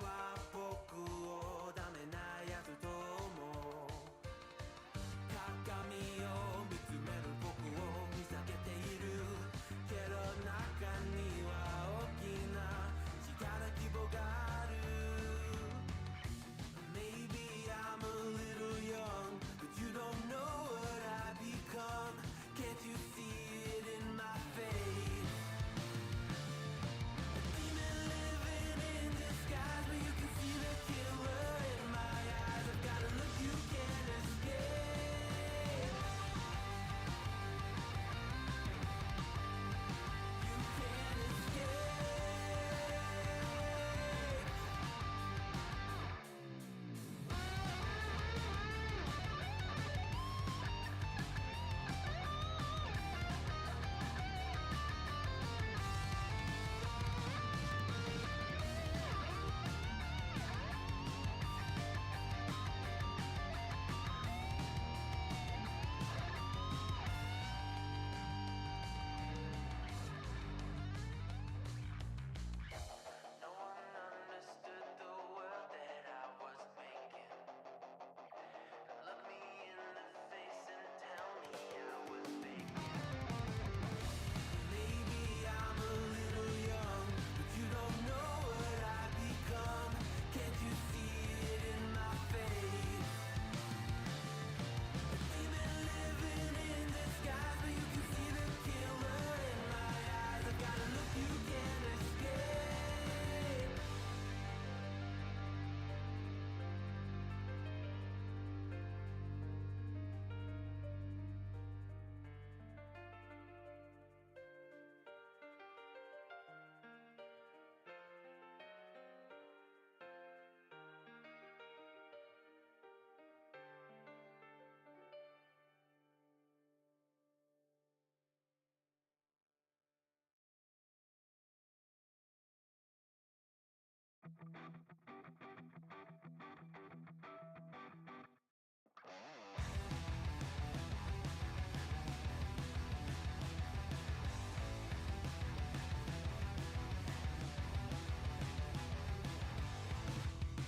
は僕をダメなやつと思う。鏡を見つめる僕を見下げているけど、中には大きな力希望がある。 Maybe I'm a little young, but you don't know what I've become. Can't you see it in my face? A demon living in disguise, but you can see the killer in my eyes. I've got a look you can't escape. You can't escape. No one understood the world that I was making. Look me in the face and tell me I was faking. Maybe I'm a little young, but you don't know what I've become. Can't you see it in my face? A demon living in disguise, but you can see the killer in my eyes. I've got a look you can't escape.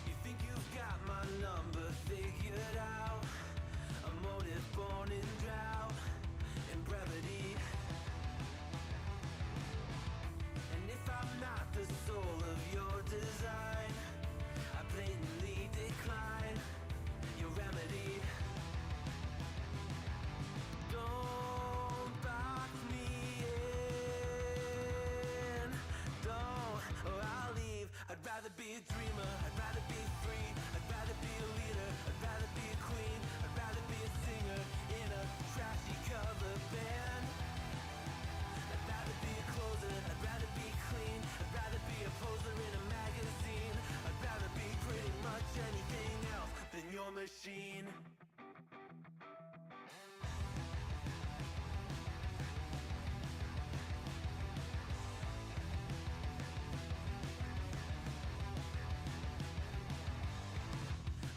You think you've got my number figured out? A motive born in drought and brevity. And if I'm not the soul of your design, I blatantly decline your remedy. Don't box me in, don't, or I'll leave. I'd rather be a dreamer, I'd rather be free, I'd rather be a leader, I'd rather be a queen, I'd rather be a singer in a trashy cover band. I'd rather be a closer, I'd rather be clean, I'd rather be a poser in a magazine. I'd rather be pretty much anything else than your machine.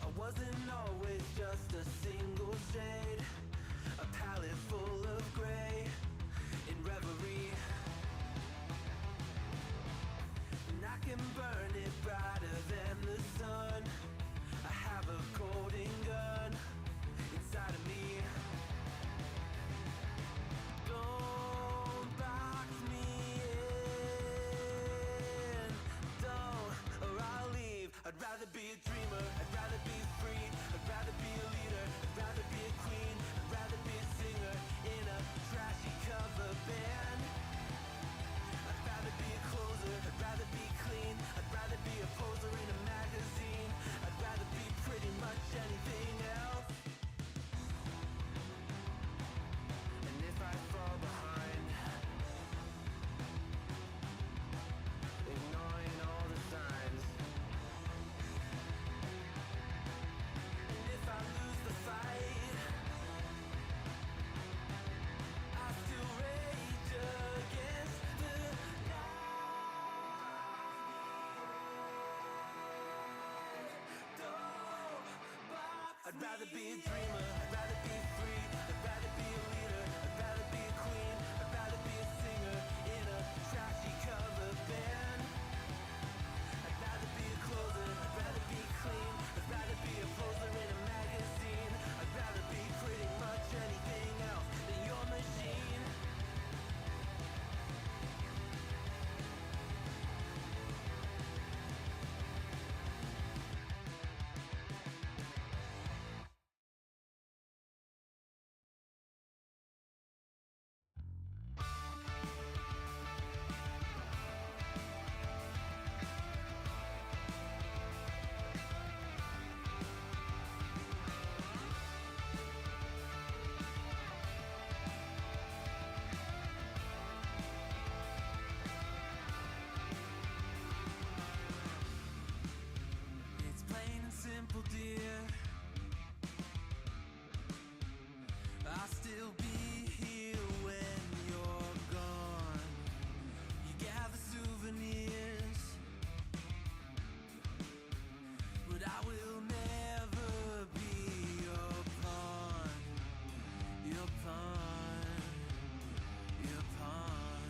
I wasn't always just a single shade, a palette full of gray in reverie. And I can burn it brighter than the sun. I have a colding gun inside of me. Don't box me in, don't, or I'll leave. I'd rather be a dreamer, I'd rather be free, I'd rather be a leader, I'd rather be a queen, I'd rather be a singer in a trashy cover band. I'd rather be a closer, I'd rather be clean, I'd rather be a poser in a magazine. I'd rather be pretty much anything else. And if I fall behind, ignoring all the signs, and if I lose the fight, I still rage against the I'd rather be a dreamer, I'd rather be free, I'd rather be a leader, I'd rather be a queen, I'd rather be a singer in a trashy cover band. I'd rather be a closer, dear. I'll still be here when you're gone. You gather souvenirs, but I will never be your pawn. Your pawn. Your pawn.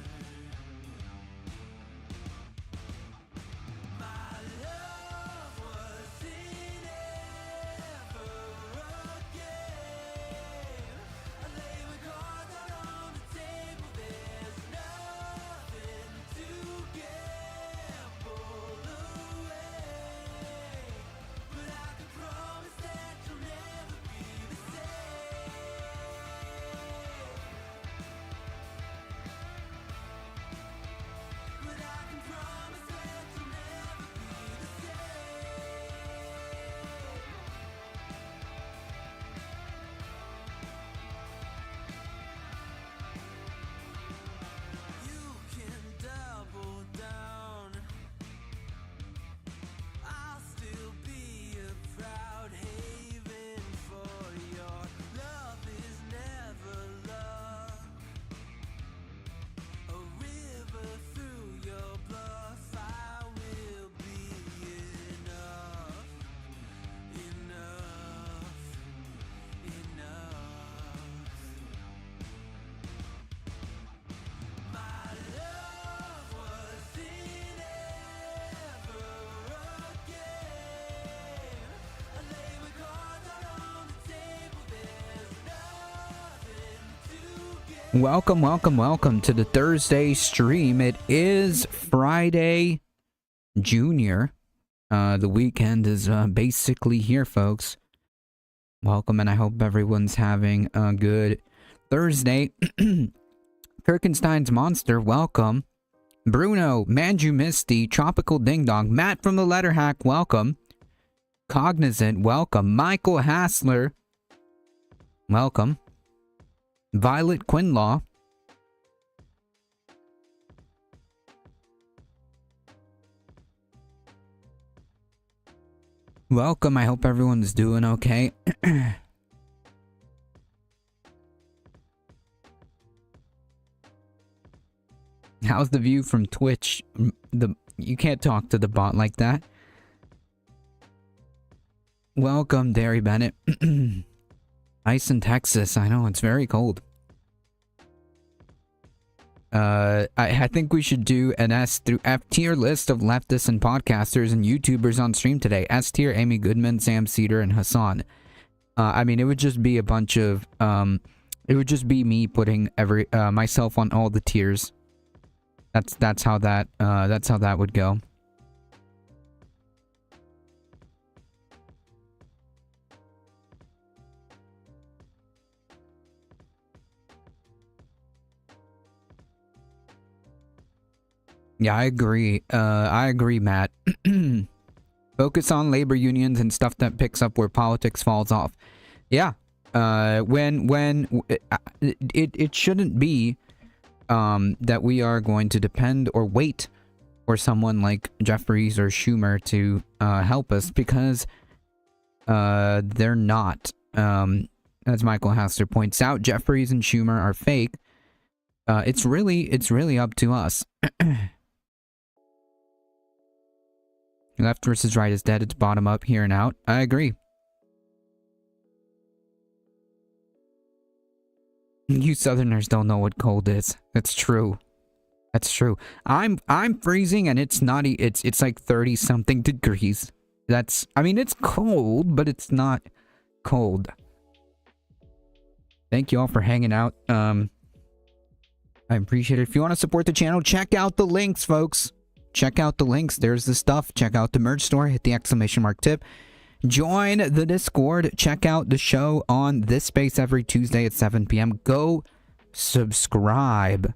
My love wasn't ever a game. I lay my cards out on the table. There's nothing to gamble away. But I can promise that you'll never be the same. But I can promise that you'll never be the same. You can double down. I'll still be a proud haven for your love is never love. A river through your bluff, I will be enough, enough, enough. My love wasn't ever a game. I lay my cards out on the table. There's nothing to gain. Welcome to the Thursday stream. It is Friday, Junior. The weekend is basically here, folks. Welcome, and I hope everyone's having a good Thursday. Kirkenstein's Monster, welcome. Bruno, Manju Misty, Tropical Ding Dong, Matt from the Letter Hack, welcome. Cognizant, welcome. Michael Hassler, welcome. Violet Quinlaw, welcome. I hope everyone's doing okay. How's the view from Twitch? You can't talk to the bot like that. Welcome, Derry Bennett. Ice in Texas. I know, it's very cold. I think we should do an S through F tier list of leftists and podcasters and YouTubers on stream today. S tier, Amy Goodman, Sam Cedar, and Hassan. I mean, it would just be a bunch of, it would just be me putting myself on all the tiers. That's how that would go. Yeah, I agree. I agree, Matt. Focus on labor unions and stuff that picks up where politics falls off. Yeah. It shouldn't be that we are going to depend or wait for someone like Jeffries or Schumer to help us, because they're not. As Michael Hassler points out, Jeffries and Schumer are fake. It's really up to us. Left versus right is dead. It's bottom up, here and out. I agree. You Southerners don't know what cold is. That's true. That's true. I'm freezing, and it's not. It's like 30 something degrees. I mean, it's cold, but it's not cold. Thank you all for hanging out. I appreciate it. If you want to support the channel, check out the links, folks. Check out the links. There's the stuff. Check out the merch store. Hit the exclamation mark tip. Join the Discord. Check out the show on this space every Tuesday at 7 p.m. Go subscribe.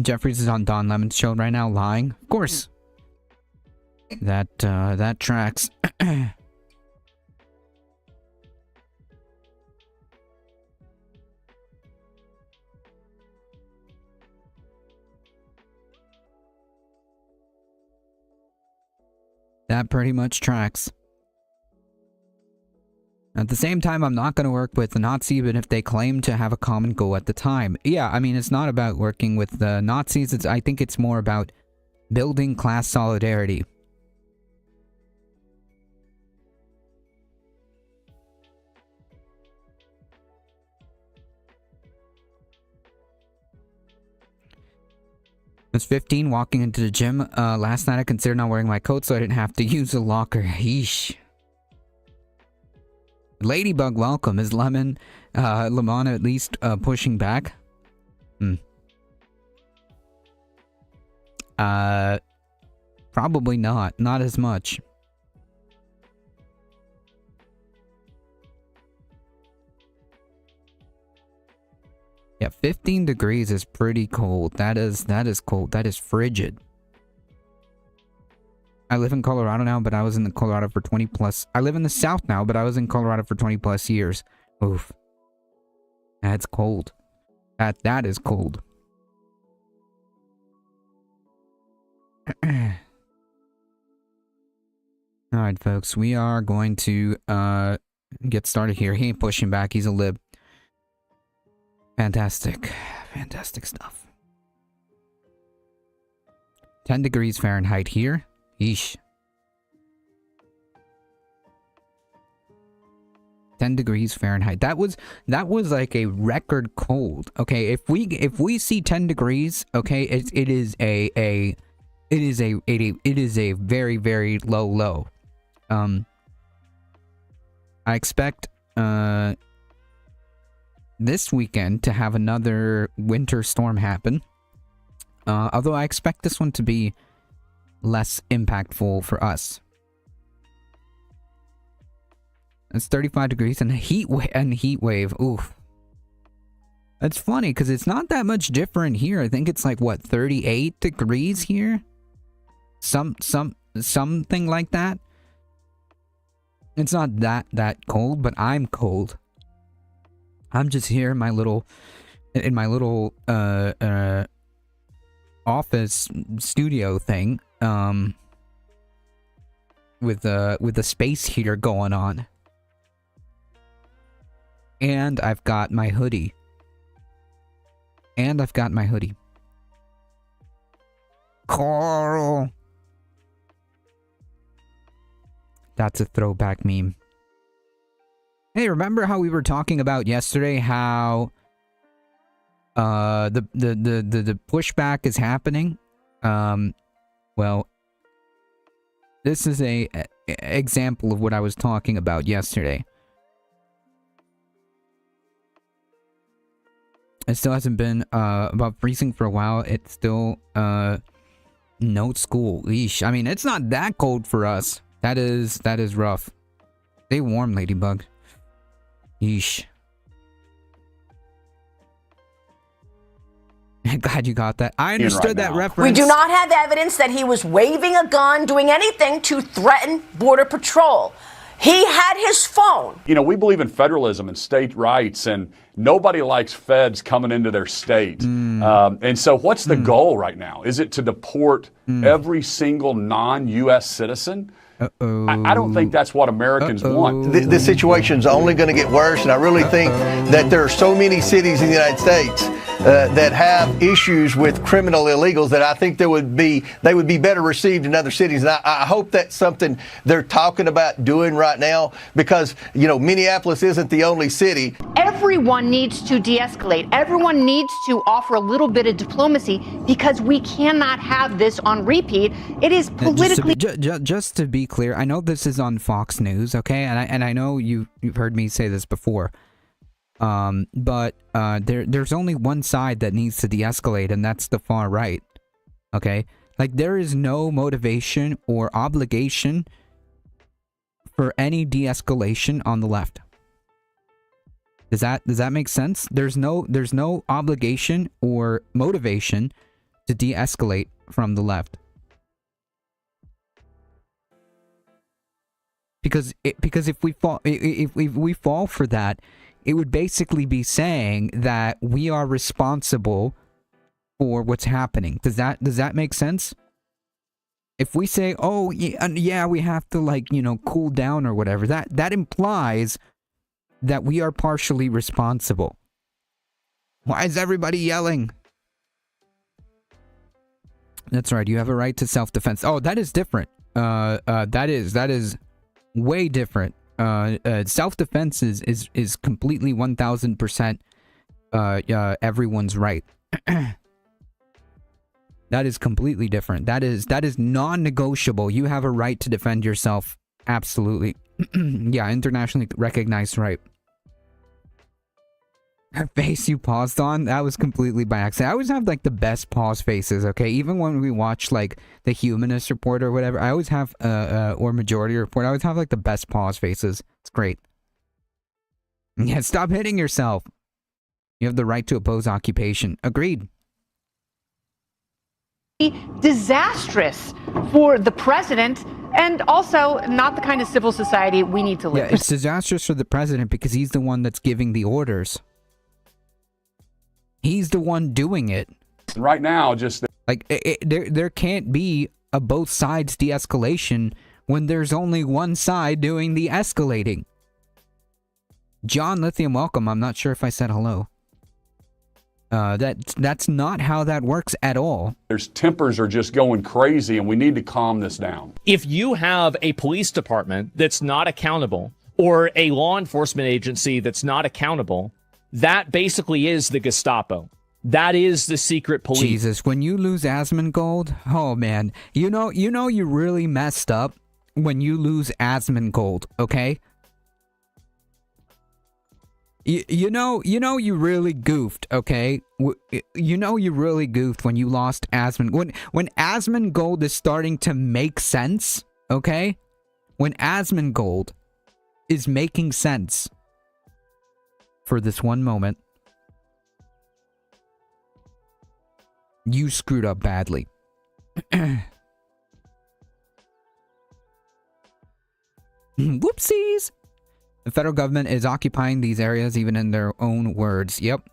Jeffries is on Don Lemon's show right now, lying. Of course. That tracks. That pretty much tracks. At the same time, I'm not going to work with the Nazi even if they claim to have a common goal at the time. Yeah, I mean, it's not about working with the Nazis. I think it's more about building class solidarity. I was 15 walking into the gym. Last night I considered not wearing my coat so I didn't have to use a locker. Yeesh. Ladybug, welcome. Is Lamana at least pushing back? Probably not. Not as much. Yeah, 15 degrees is pretty cold. That is cold. That is frigid. I live in Colorado now, but I was in Colorado for 20 plus. I live in the South now, but I was in Colorado for 20 plus years. Oof. That's cold. That is cold. Alright, folks. We are going to get started here. He ain't pushing back. He's a lib. Fantastic. Fantastic stuff. 10 degrees Fahrenheit here. Yeesh. 10 degrees Fahrenheit. That was like a record cold. Okay, if we see 10 degrees, okay, it is a very, very low. I expect this weekend to have another winter storm happen. Although I expect this one to be less impactful for us. It's 35 degrees and heat wave. Oof. That's funny because it's not that much different here. I think it's like what, 38 degrees here? Something like that. It's not that cold, but I'm cold. I'm just here in my little office studio thing, with the space heater going on, and I've got my hoodie. Carl. That's a throwback meme. Hey, remember how we were talking about yesterday how the pushback is happening? Well, this is a example of what I was talking about yesterday. It still hasn't been above freezing for a while. It's still no school. Eesh. I mean, it's not that cold for us. That is rough. Stay warm, Ladybug. Yeesh. Glad you got that. I understood that reference. We do not have evidence that he was waving a gun, doing anything to threaten Border Patrol. He had his phone. You know, we believe in federalism and state rights, and nobody likes feds coming into their state. And so what's the goal right now? Is it to deport every single non-U.S. citizen? I don't think that's what Americans want. This situation's only going to get worse, and I really think that there are so many cities in the United States that have issues with criminal illegals that I think they would be better received in other cities. And I hope that's something they're talking about doing right now, because, you know, Minneapolis isn't the only city. Everyone needs to de-escalate. Everyone needs to offer a little bit of diplomacy, because we cannot have this on repeat. It is politically... Just to be clear, I know this is on Fox News, okay? And I know you've heard me say this before. But there's only one side that needs to de-escalate, and that's the far right. Okay? Like, there is no motivation or obligation for any de-escalation on the left. Does that make sense? There's no obligation or motivation to de-escalate from the left. Because if we fall for that, it would basically be saying that we are responsible for what's happening. Does that make sense? If we say, oh, yeah, we have to, like, cool down or whatever, that implies that we are partially responsible. Why is everybody yelling? That's right, you have a right to self-defense. Oh, that is different. That is way different. Self-defense is completely 1000% everyone's right. That is completely different. That is non-negotiable. You have a right to defend yourself. Absolutely. Yeah, internationally recognized right. That face you paused on, that was completely by accident. I always have like the best pause faces, okay? Even when we watch like the Humanist Report or whatever, I always have, or Majority Report, I always have like the best pause faces. It's great. Yeah, stop hitting yourself. You have the right to oppose occupation. Agreed. Disastrous for the president and also not the kind of civil society we need to live in. Yeah, it's disastrous for the president because he's the one that's giving the orders. He's the one doing it. Right now, just like there can't be a both sides de-escalation when there's only one side doing the escalating. John Lithium, welcome. I'm not sure if I said hello. That's not how that works at all. there's tempers are just going crazy, and we need to calm this down. If you have a police department that's not accountable or a law enforcement agency that's not accountable, that basically is the Gestapo. That is the secret police. Jesus, when you lose Asmongold, oh man, you really messed up when you lose Asmongold, okay? You know you really goofed, okay? You know you really goofed when you lost Asmongold. When Asmongold is starting to make sense, okay? When Asmongold is making sense for this one moment, you screwed up badly. Whoopsies! The federal government is occupying these areas even in their own words. Yep.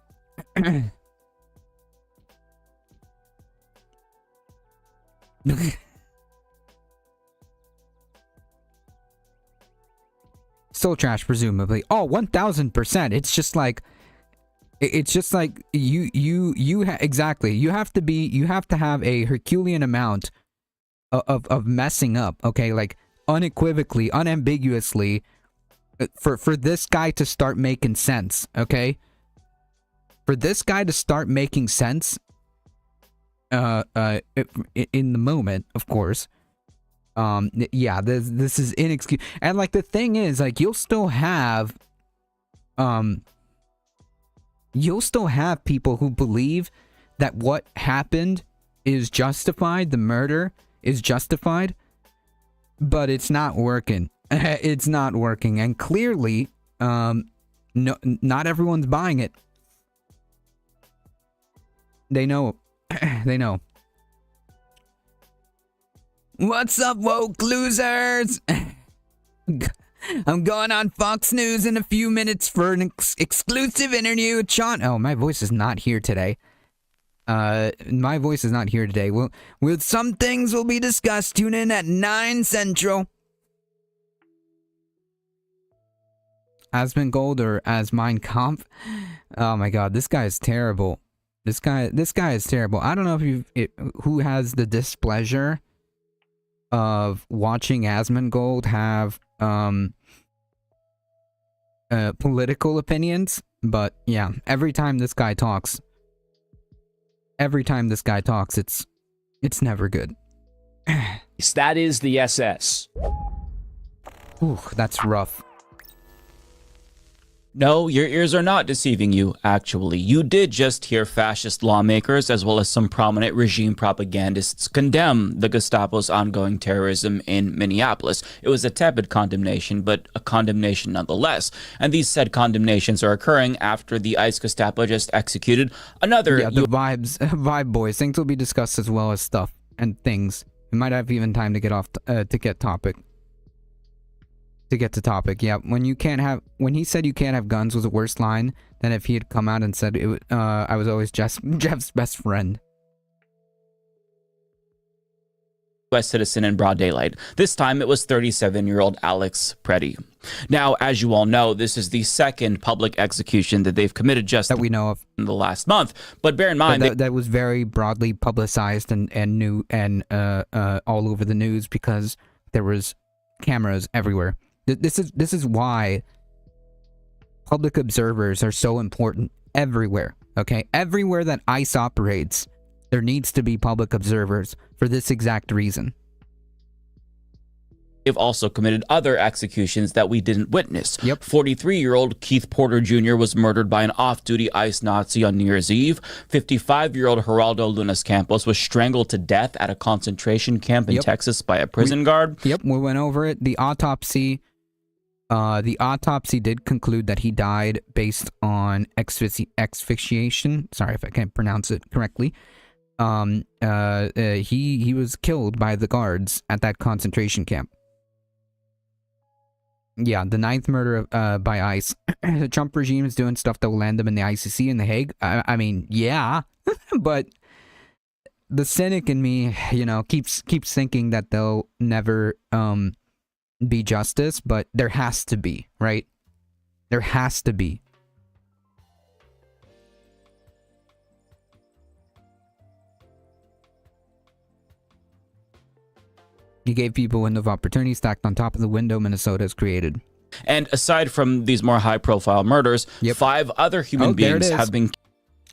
Still trash, presumably. Oh, 1000%. It's just like exactly. You have to have a Herculean amount of messing up, okay? Like unequivocally, unambiguously, for this guy to start making sense, okay? For this guy to start making sense, in the moment, of course. Yeah, this is inexcusable. And like the thing is, like you'll still have people who believe that what happened is justified, the murder is justified, but it's not working. It's not working, and clearly, no, not everyone's buying it. They know. They know. What's up, woke losers? I'm going on Fox News in a few minutes for an exclusive interview with Sean. Oh, my voice is not here today. My voice is not here today. Well, some things will be discussed. Tune in at 9 Central. Asmongold or as Mein Kampf. Oh my god, this guy is terrible. This guy is terrible. I don't know if who has the displeasure of watching Asmongold have political opinions, but yeah, every time this guy talks, it's never good. That is the SS. Ooh, that's rough. No, your ears are not deceiving you, actually. You did just hear fascist lawmakers as well as some prominent regime propagandists condemn the Gestapo's ongoing terrorism in Minneapolis. It was a tepid condemnation, but a condemnation nonetheless. And these said condemnations are occurring after the ICE Gestapo just executed another... Yeah, the vibe boys. Things will be discussed as well as stuff and things. We might have even time to get off, to get to topic. Yeah, when he said you can't have guns was the worst line than if he had come out and said I was always Jeff's best friend. U.S. citizen in broad daylight. This time it was 37-year-old Alex Preddy. Now, as you all know, this is the second public execution that they've committed just that we know of in the last month. But bear in mind that was very broadly publicized and new and all over the news because there was cameras everywhere. This is why public observers are so important everywhere. Okay, everywhere that ICE operates, there needs to be public observers for this exact reason. they've also committed other executions that we didn't witness. Yep. 43-year-old Keith Porter Jr. was murdered by an off-duty ICE Nazi on New Year's Eve. 55-year-old Geraldo Lunas Campos was strangled to death at a concentration camp in Texas by a prison guard. We went over it. The autopsy did conclude that he died based on asphyxiation. Sorry if I can't pronounce it correctly. He was killed by the guards at that concentration camp. Yeah, the 9th murder by ICE. The Trump regime is doing stuff that will land them in the ICC in The Hague. I mean, yeah, but the cynic in me, keeps thinking that they'll never be justice, but there has to be, right? There has to be. He gave people window of opportunity stacked on top of the window Minnesota has created. And aside from these more high-profile murders, 5 other human beings have been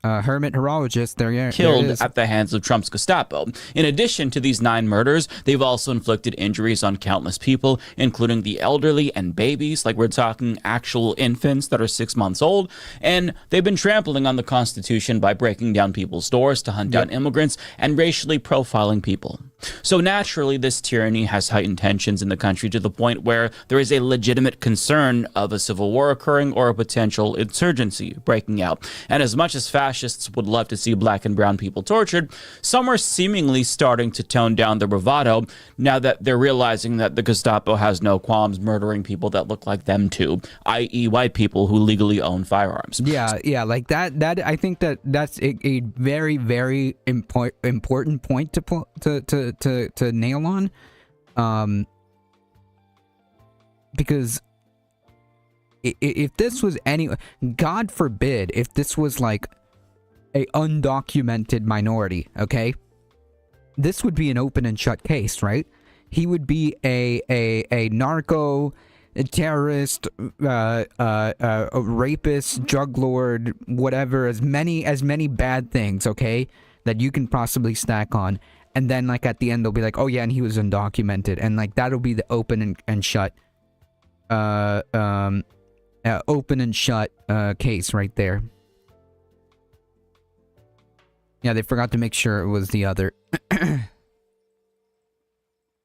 hermit horologist killed at the hands of Trump's Gestapo. In addition to these 9 murders, they've also inflicted injuries on countless people, including the elderly and babies, like we're talking actual infants that are 6 months old, and they've been trampling on the Constitution by breaking down people's doors to hunt down immigrants and racially profiling people. So naturally, this tyranny has heightened tensions in the country to the point where there is a legitimate concern of a civil war occurring or a potential insurgency breaking out. And as much as fascists would love to see black and brown people tortured, some are seemingly starting to tone down their bravado now that they're realizing that the Gestapo has no qualms murdering people that look like them too, i.e. white people who legally own firearms. Yeah, like that. I think that's a very, very important point to nail on, because if this was God forbid, if this was like a undocumented minority, okay, this would be an open and shut case, right? He would be a narco, a terrorist, a rapist, drug lord, whatever, as many bad things, okay, that you can possibly stack on. And then, like, at the end, they'll be like, oh, yeah, and he was undocumented. And, like, that'll be the open and shut, case right there. Yeah, they forgot to make sure it was the other.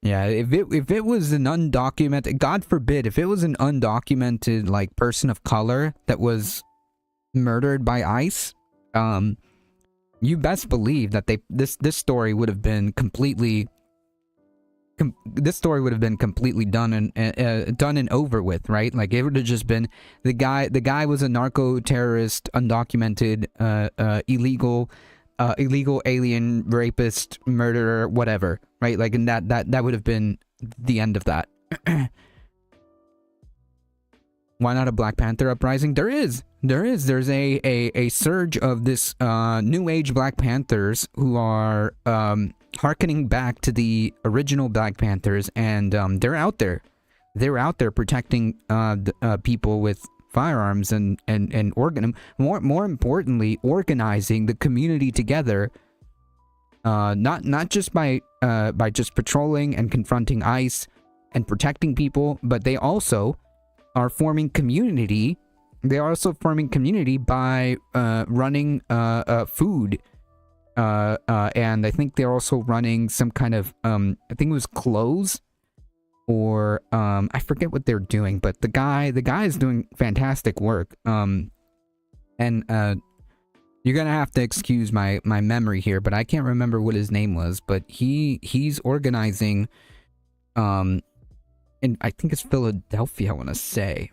Yeah, if it was an undocumented, God forbid, if it was an undocumented, like, person of color that was murdered by ICE, you best believe that this story would have been completely done and over with, right? Like, it would have just been the guy was a narco terrorist, undocumented, illegal alien rapist, murderer, whatever, right? Like, and that would have been the end of that. Why not a Black Panther uprising? There's a surge of this new age Black Panthers who are hearkening back to the original Black Panthers, and they're out there protecting people with firearms and more importantly, organizing the community together, not just by just patrolling and confronting ICE and protecting people, but they also are forming community. They are also forming community by running food, and I think they're also running some kind of I think it was clothes, or I forget what they're doing, but the guy is doing fantastic work. And you're gonna have to excuse my memory here, but I can't remember what his name was. But he's organizing, and I think it's Philadelphia, I want to say.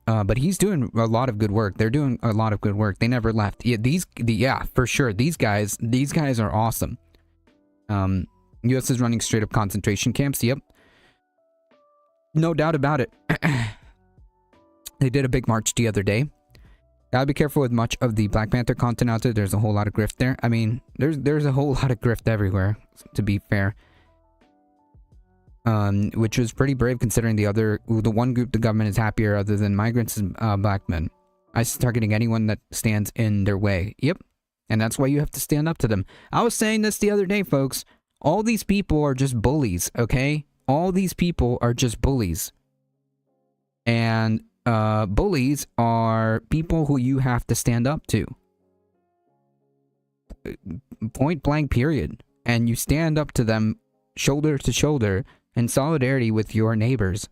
But he's doing a lot of good work. They're doing a lot of good work. They never left. For sure. These guys are awesome. U.S. is running straight up concentration camps. Yep. No doubt about it. They did a big march the other day. Gotta be careful with much of the Black Panther content out there. There's a whole lot of grift there. I mean, there's a whole lot of grift everywhere, to be fair. Which was pretty brave considering the one group the government is happier other than migrants is black men. ICE is targeting anyone that stands in their way. Yep. And that's why you have to stand up to them. I was saying this the other day, folks. All these people are just bullies, okay? All these people are just bullies. And bullies are people who you have to stand up to. Point blank, period. And you stand up to them shoulder to shoulder in solidarity with your neighbors.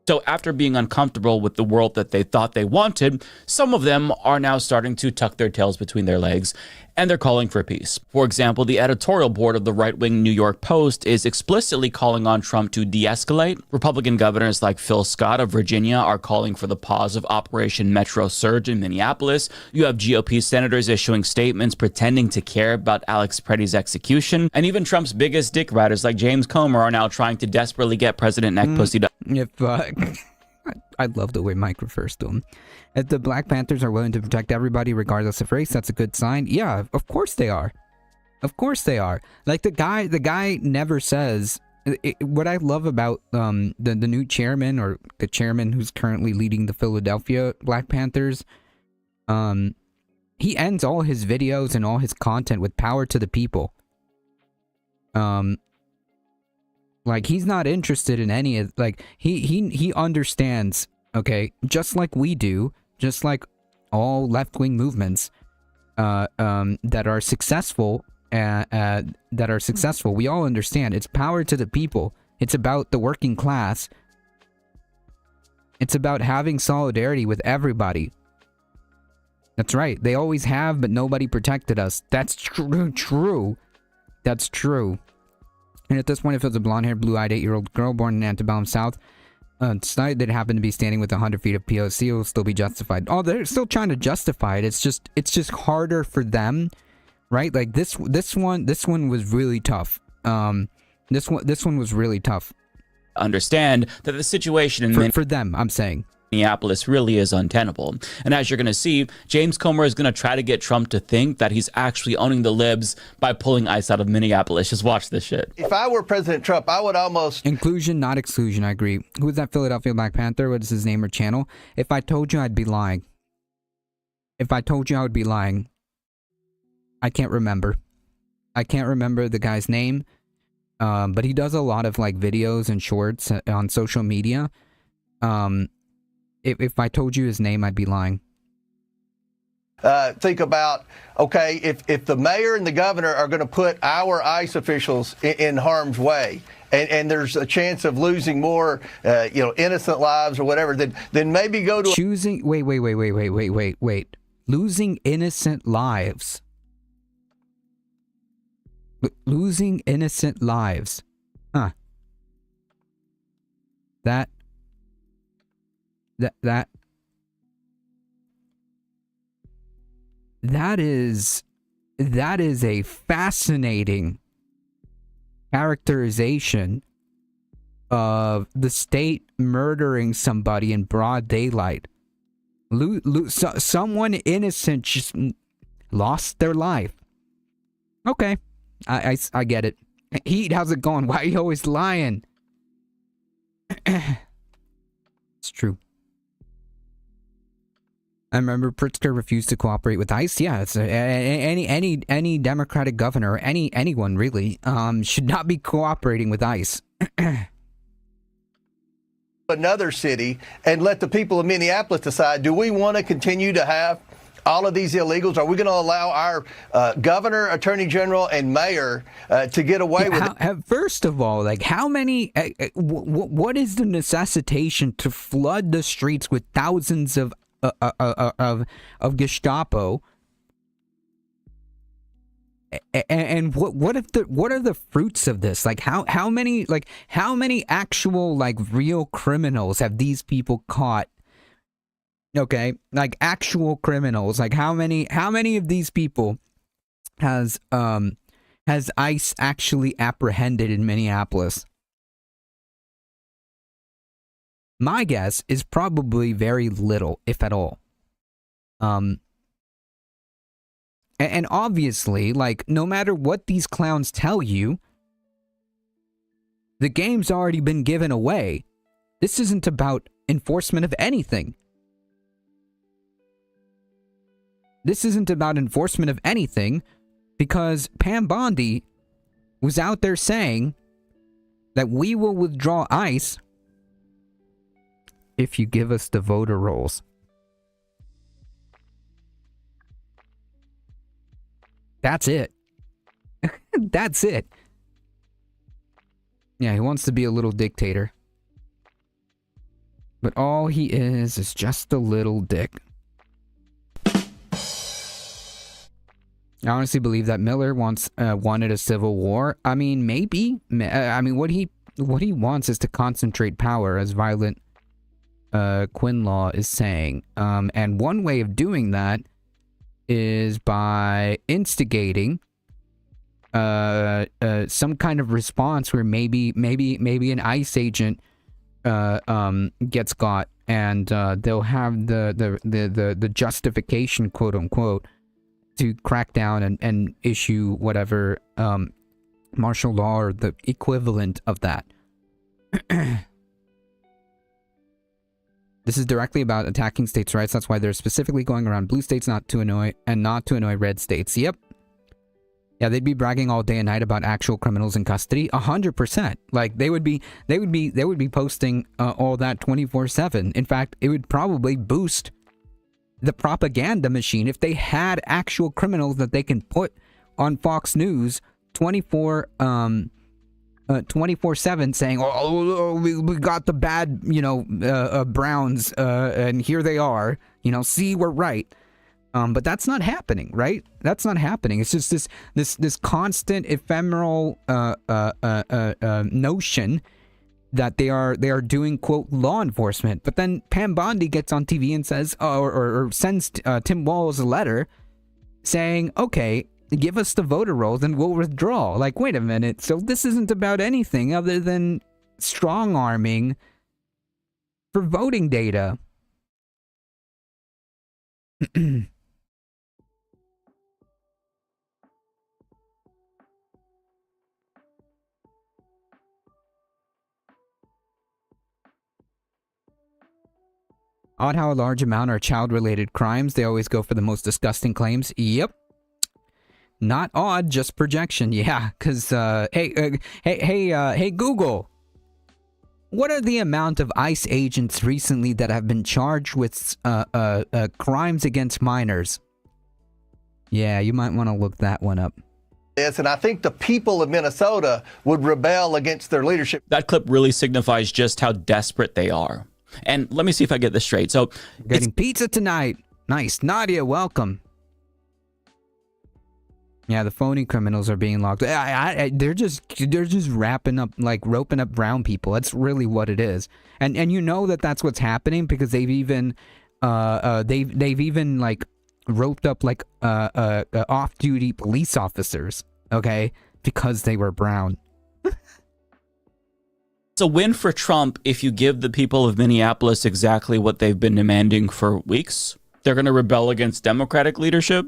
So after being uncomfortable with the world that they thought they wanted, some of them are now starting to tuck their tails between their legs, and they're calling for peace. For example, the editorial board of the right-wing New York Post is explicitly calling on Trump to de-escalate. Republican governors like Phil Scott of Virginia are calling for the pause of Operation Metro Surge in Minneapolis. You have GOP senators issuing statements pretending to care about Alex Preddy's execution. And even Trump's biggest dick riders like James Comer are now trying to desperately get President-elect Pussy to... I love the way Mike refers to them. If the Black Panthers are willing to protect everybody regardless of race, that's a good sign. Yeah, of course they are. Of course they are. Like the guy never says... what I love about the new chairman, or the chairman who's currently leading the Philadelphia Black Panthers, he ends all his videos and all his content with power to the people. Like, he's not interested in any of, like, he understands, okay, just like we do, just like all left-wing movements that are successful, we all understand it's power to the people. It's about the working class. It's about having solidarity with everybody. That's right. They always have, but nobody protected us. That's true. That's true. And at this point, if it was a blonde-haired, blue-eyed 8-year-old girl born in Antebellum South, that happened to be standing with 100 feet of POC, will still be justified. Oh, they're still trying to justify it. It's just harder for them, right? Like this one was really tough. This one was really tough. Understand that the situation in for them, I'm saying. Minneapolis really is untenable. And as you're going to see, James Comer is going to try to get Trump to think that he's actually owning the libs by pulling ICE out of Minneapolis. Just watch this shit. If I were President Trump, I would almost... Inclusion, not exclusion, I agree. Who's that Philadelphia Black Panther? What is his name or channel? If I told you, I'd be lying. If I told you, I would be lying. I can't remember. I can't remember the guy's name. But he does a lot of like videos and shorts on social media. If I told you his name, I'd be lying. Think about, okay, if the mayor and the governor are going to put our ICE officials in harm's way, and there's a chance of losing more, innocent lives or whatever, then maybe go to... Wait. Losing innocent lives. Losing innocent lives. Huh. That is a fascinating characterization of the state murdering somebody in broad daylight. Someone innocent just lost their life. Okay, I get it. Heat, how's it going? Why are you always lying? It's true. I remember Pritzker refused to cooperate with ICE. Yeah, it's any Democratic governor, or anyone really, should not be cooperating with ICE. Another city and let the people of Minneapolis decide, do we want to continue to have all of these illegals? Are we going to allow our governor, attorney general, and mayor to get away with it? First of all, like, how many, what is the necessitation to flood the streets with thousands of Gestapo? And what are the fruits of this? Like, how many actual, like, real criminals have these people caught? Okay, like actual criminals. Like, how many of these people has has ICE actually apprehended in Minneapolis? My guess is probably very little, if at all. And obviously, like, no matter what these clowns tell you, the game's already been given away. This isn't about enforcement of anything. This isn't about enforcement of anything because Pam Bondi was out there saying that we will withdraw ICE if you give us the voter rolls. That's it. That's it. Yeah, he wants to be a little dictator. But all he is just a little dick. I honestly believe that Miller wanted a civil war. I mean, maybe. I mean, what he wants is to concentrate power, as Violent Quinlaw is saying. And one way of doing that is by instigating some kind of response where maybe an ICE agent gets got, and they'll have the justification, quote unquote, to crack down and issue whatever martial law or the equivalent of that. This is directly about attacking states' rights. That's why they're specifically going around blue states not to annoy red states. Yep. Yeah, they'd be bragging all day and night about actual criminals in custody. 100%. Like they would be posting all that 24/7. In fact, it would probably boost the propaganda machine if they had actual criminals that they can put on Fox News 24/7 saying, oh, we got the bad, Browns, and here they are, see, we're right. But that's not happening, right? That's not happening. It's just this constant ephemeral notion that they are doing, quote, law enforcement. But then Pam Bondi gets on TV and says, or sends Tim Walz a letter saying, okay, give us the voter rolls and we'll withdraw. Like, wait a minute. So this isn't about anything other than strong arming for voting data. Odd how a large amount are child-related crimes. They always go for the most disgusting claims. Yep. Not odd, just projection. Yeah, because, hey, Google. What are the amount of ICE agents recently that have been charged with crimes against minors? Yeah, you might want to look that one up. Yes, and I think the people of Minnesota would rebel against their leadership. That clip really signifies just how desperate they are. And let me see if I get this straight. So, getting pizza tonight. Nice. Nadia, welcome. Yeah, the phony criminals are being locked. They're just roping up brown people. That's really what it is. And you know that's what's happening because they've even like roped up like off-duty police officers, okay, because they were brown. It's a win for Trump if you give the people of Minneapolis exactly what they've been demanding for weeks. They're going to rebel against Democratic leadership.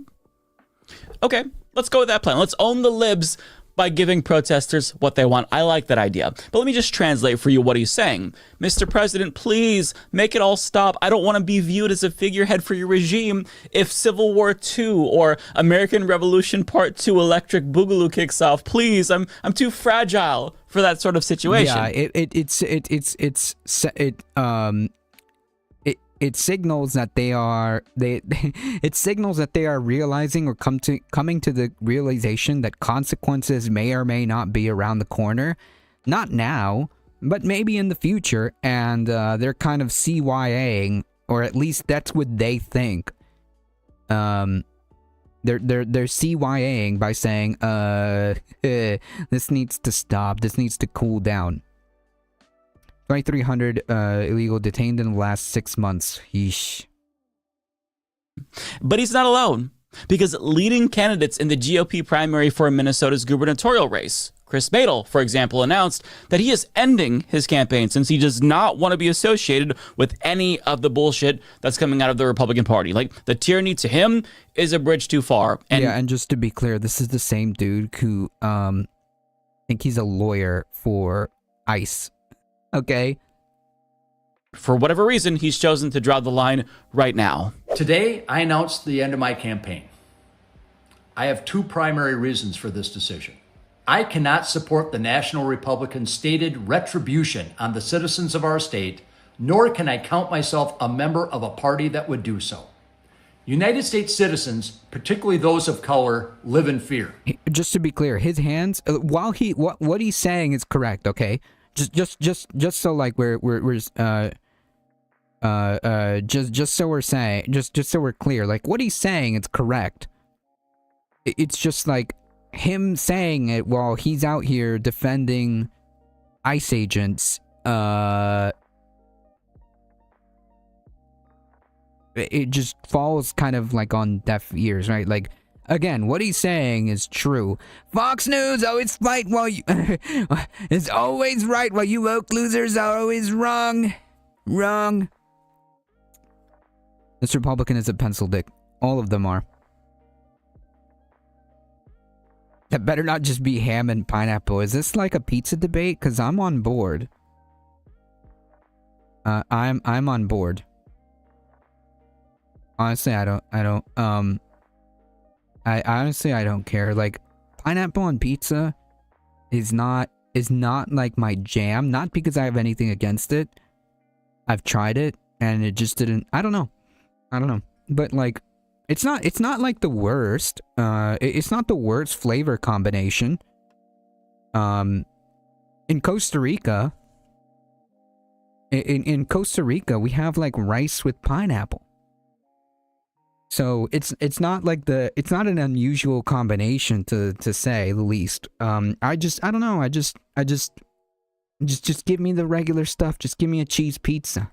Okay, let's go with that plan. Let's own the libs by giving protesters what they want. I like that idea. But let me just translate for you what he's saying. Mr. President, please make it all stop. I don't want to be viewed as a figurehead for your regime if Civil War II or American Revolution Part 2 Electric Boogaloo kicks off. Please, I'm too fragile for that sort of situation. Yeah, it signals that it signals that they are realizing or coming to the realization that consequences may or may not be around the corner. Not now, but maybe in the future, and they're kind of CYAing, or at least that's what they think. They're CYAing by saying, this needs to stop. This needs to cool down. 2,300 illegal detained in the last 6 months. Yeesh. But he's not alone. Because leading candidates in the GOP primary for Minnesota's gubernatorial race, Chris Madel, for example, announced that he is ending his campaign since he does not want to be associated with any of the bullshit that's coming out of the Republican Party. Like, the tyranny to him is a bridge too far. And yeah, and just to be clear, this is the same dude who, I think he's a lawyer for ICE. Okay? for whatever reason, he's chosen to draw the line right now. Today, I announced the end of my campaign. I have two primary reasons for this decision. I cannot support the National Republican's stated retribution on the citizens of our state, nor can I count myself a member of a party that would do so. United States citizens, particularly those of color, live in fear. Just to be clear, his hands, while he what he's saying is correct, okay? Just so like just so we're saying, just so we're clear, like what he's saying is correct. It's just like him saying it while he's out here defending ICE agents. It just falls kind of like on deaf ears, right? Like, again, what he's saying is true. Fox News always fight while you is always right while you woke losers are always wrong. Wrong. This Republican is a pencil dick. All of them are. That better not just be ham and pineapple. Is this like a pizza debate? Because I'm on board. I'm on board. Honestly, I honestly don't care. Like, pineapple on pizza is not like my jam. Not because I have anything against it. I've tried it and it just didn't. I don't know. But like, it's not like the worst. It's not the worst flavor combination. In Costa Rica, in Costa Rica, we have like rice with pineapple. So it's not like it's not an unusual combination to say the least. I don't know. Just give me the regular stuff. Just give me a cheese pizza.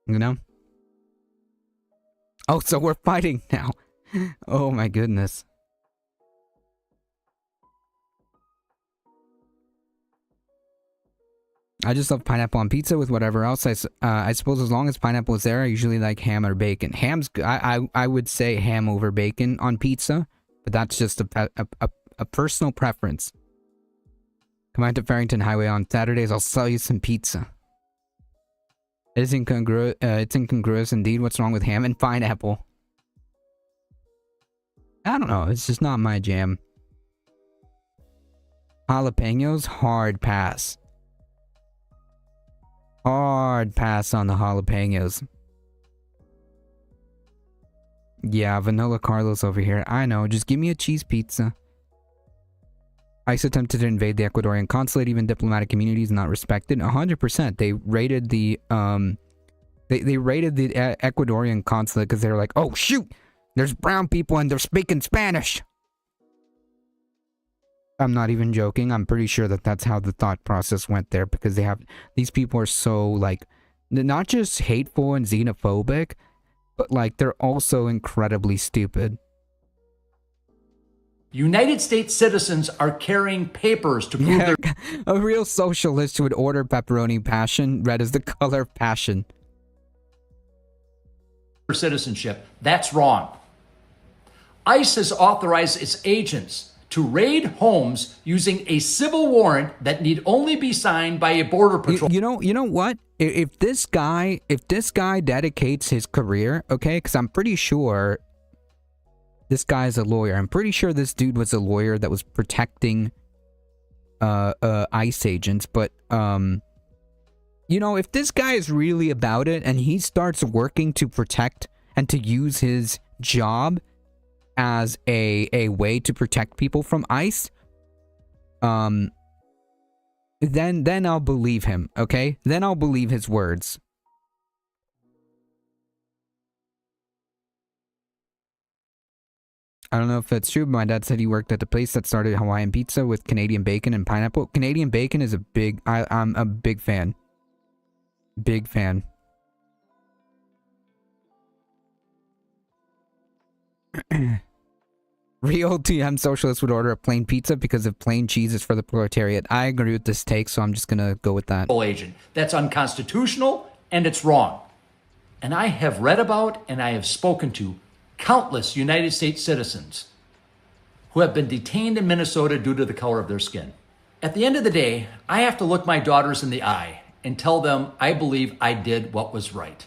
You know? Oh, so we're fighting now. Oh my goodness. I just love pineapple on pizza with whatever else. I suppose as long as pineapple is there, I usually like ham or bacon. Ham's good. I would say ham over bacon on pizza, but that's just a personal preference. Come out to Farrington Highway on Saturdays. I'll sell you some pizza. It is incongruous. It's incongruous indeed. What's wrong with ham and pineapple? I don't know. It's just not my jam. Jalapenos, hard pass. Hard pass on the jalapenos. Yeah, Vanilla Carlos over here. I know, just give me a cheese pizza. ICE attempted to invade the Ecuadorian consulate. Even diplomatic communities not respected. 100%. They raided the they raided the Ecuadorian consulate because they were like, oh shoot, there's brown people and they're speaking Spanish. I'm not even joking. I'm pretty sure that that's how the thought process went there, because they have, these people are so like, not just hateful and xenophobic, but like they're also incredibly stupid. United States citizens are carrying papers to prove their A real socialist would order pepperoni passion, red is the color of passion. citizenship. That's wrong. ICE has authorized its agents to raid homes using a civil warrant that need only be signed by a border patrol. You know what? If this guy dedicates his career, okay, because I'm pretty sure this guy's a lawyer. I'm pretty sure this dude was a lawyer that was protecting ICE agents. But you know, if this guy is really about it and he starts working to protect and to use his job as a way to protect people from ICE, then I'll believe him, okay? Then I'll believe his words. I don't know if that's true, but my dad said he worked at the place that started Hawaiian pizza with Canadian bacon and pineapple. Canadian bacon is I'm a big fan. Big fan. Real TM socialists would order a plain pizza because of plain cheese is for the proletariat. I agree with this take, so I'm just gonna go with that. Agent. That's unconstitutional and it's wrong. And I have read about and I have spoken to countless United States citizens who have been detained in Minnesota due to the color of their skin. At the end of the day, I have to look my daughters in the eye and tell them I believe I did what was right.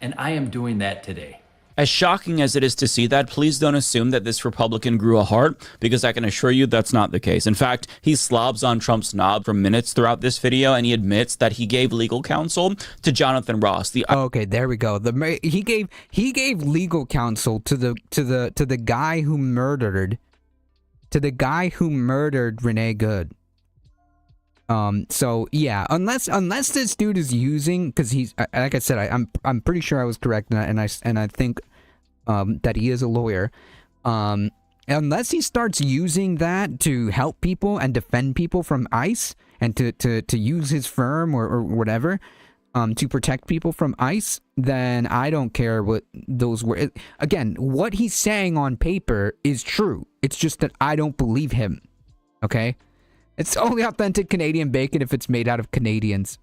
And I am doing that today. As shocking as it is to see that, please don't assume that this Republican grew a heart, because I can assure you that's not the case. In fact, he slobs on Trump's knob for minutes throughout this video, and he admits that he gave legal counsel to Jonathan Ross. Okay, there we go. He gave legal counsel to the guy who murdered Renee Good. So yeah, unless this dude is using, because he's, like I said, I'm pretty sure I was correct, and I think that he is a lawyer. Unless he starts using that to help people and defend people from ICE, and to use his firm or whatever, to protect people from ICE, then I don't care what those were. Again, what he's saying on paper is true. It's just that I don't believe him. Okay. It's only authentic Canadian bacon if it's made out of Canadians.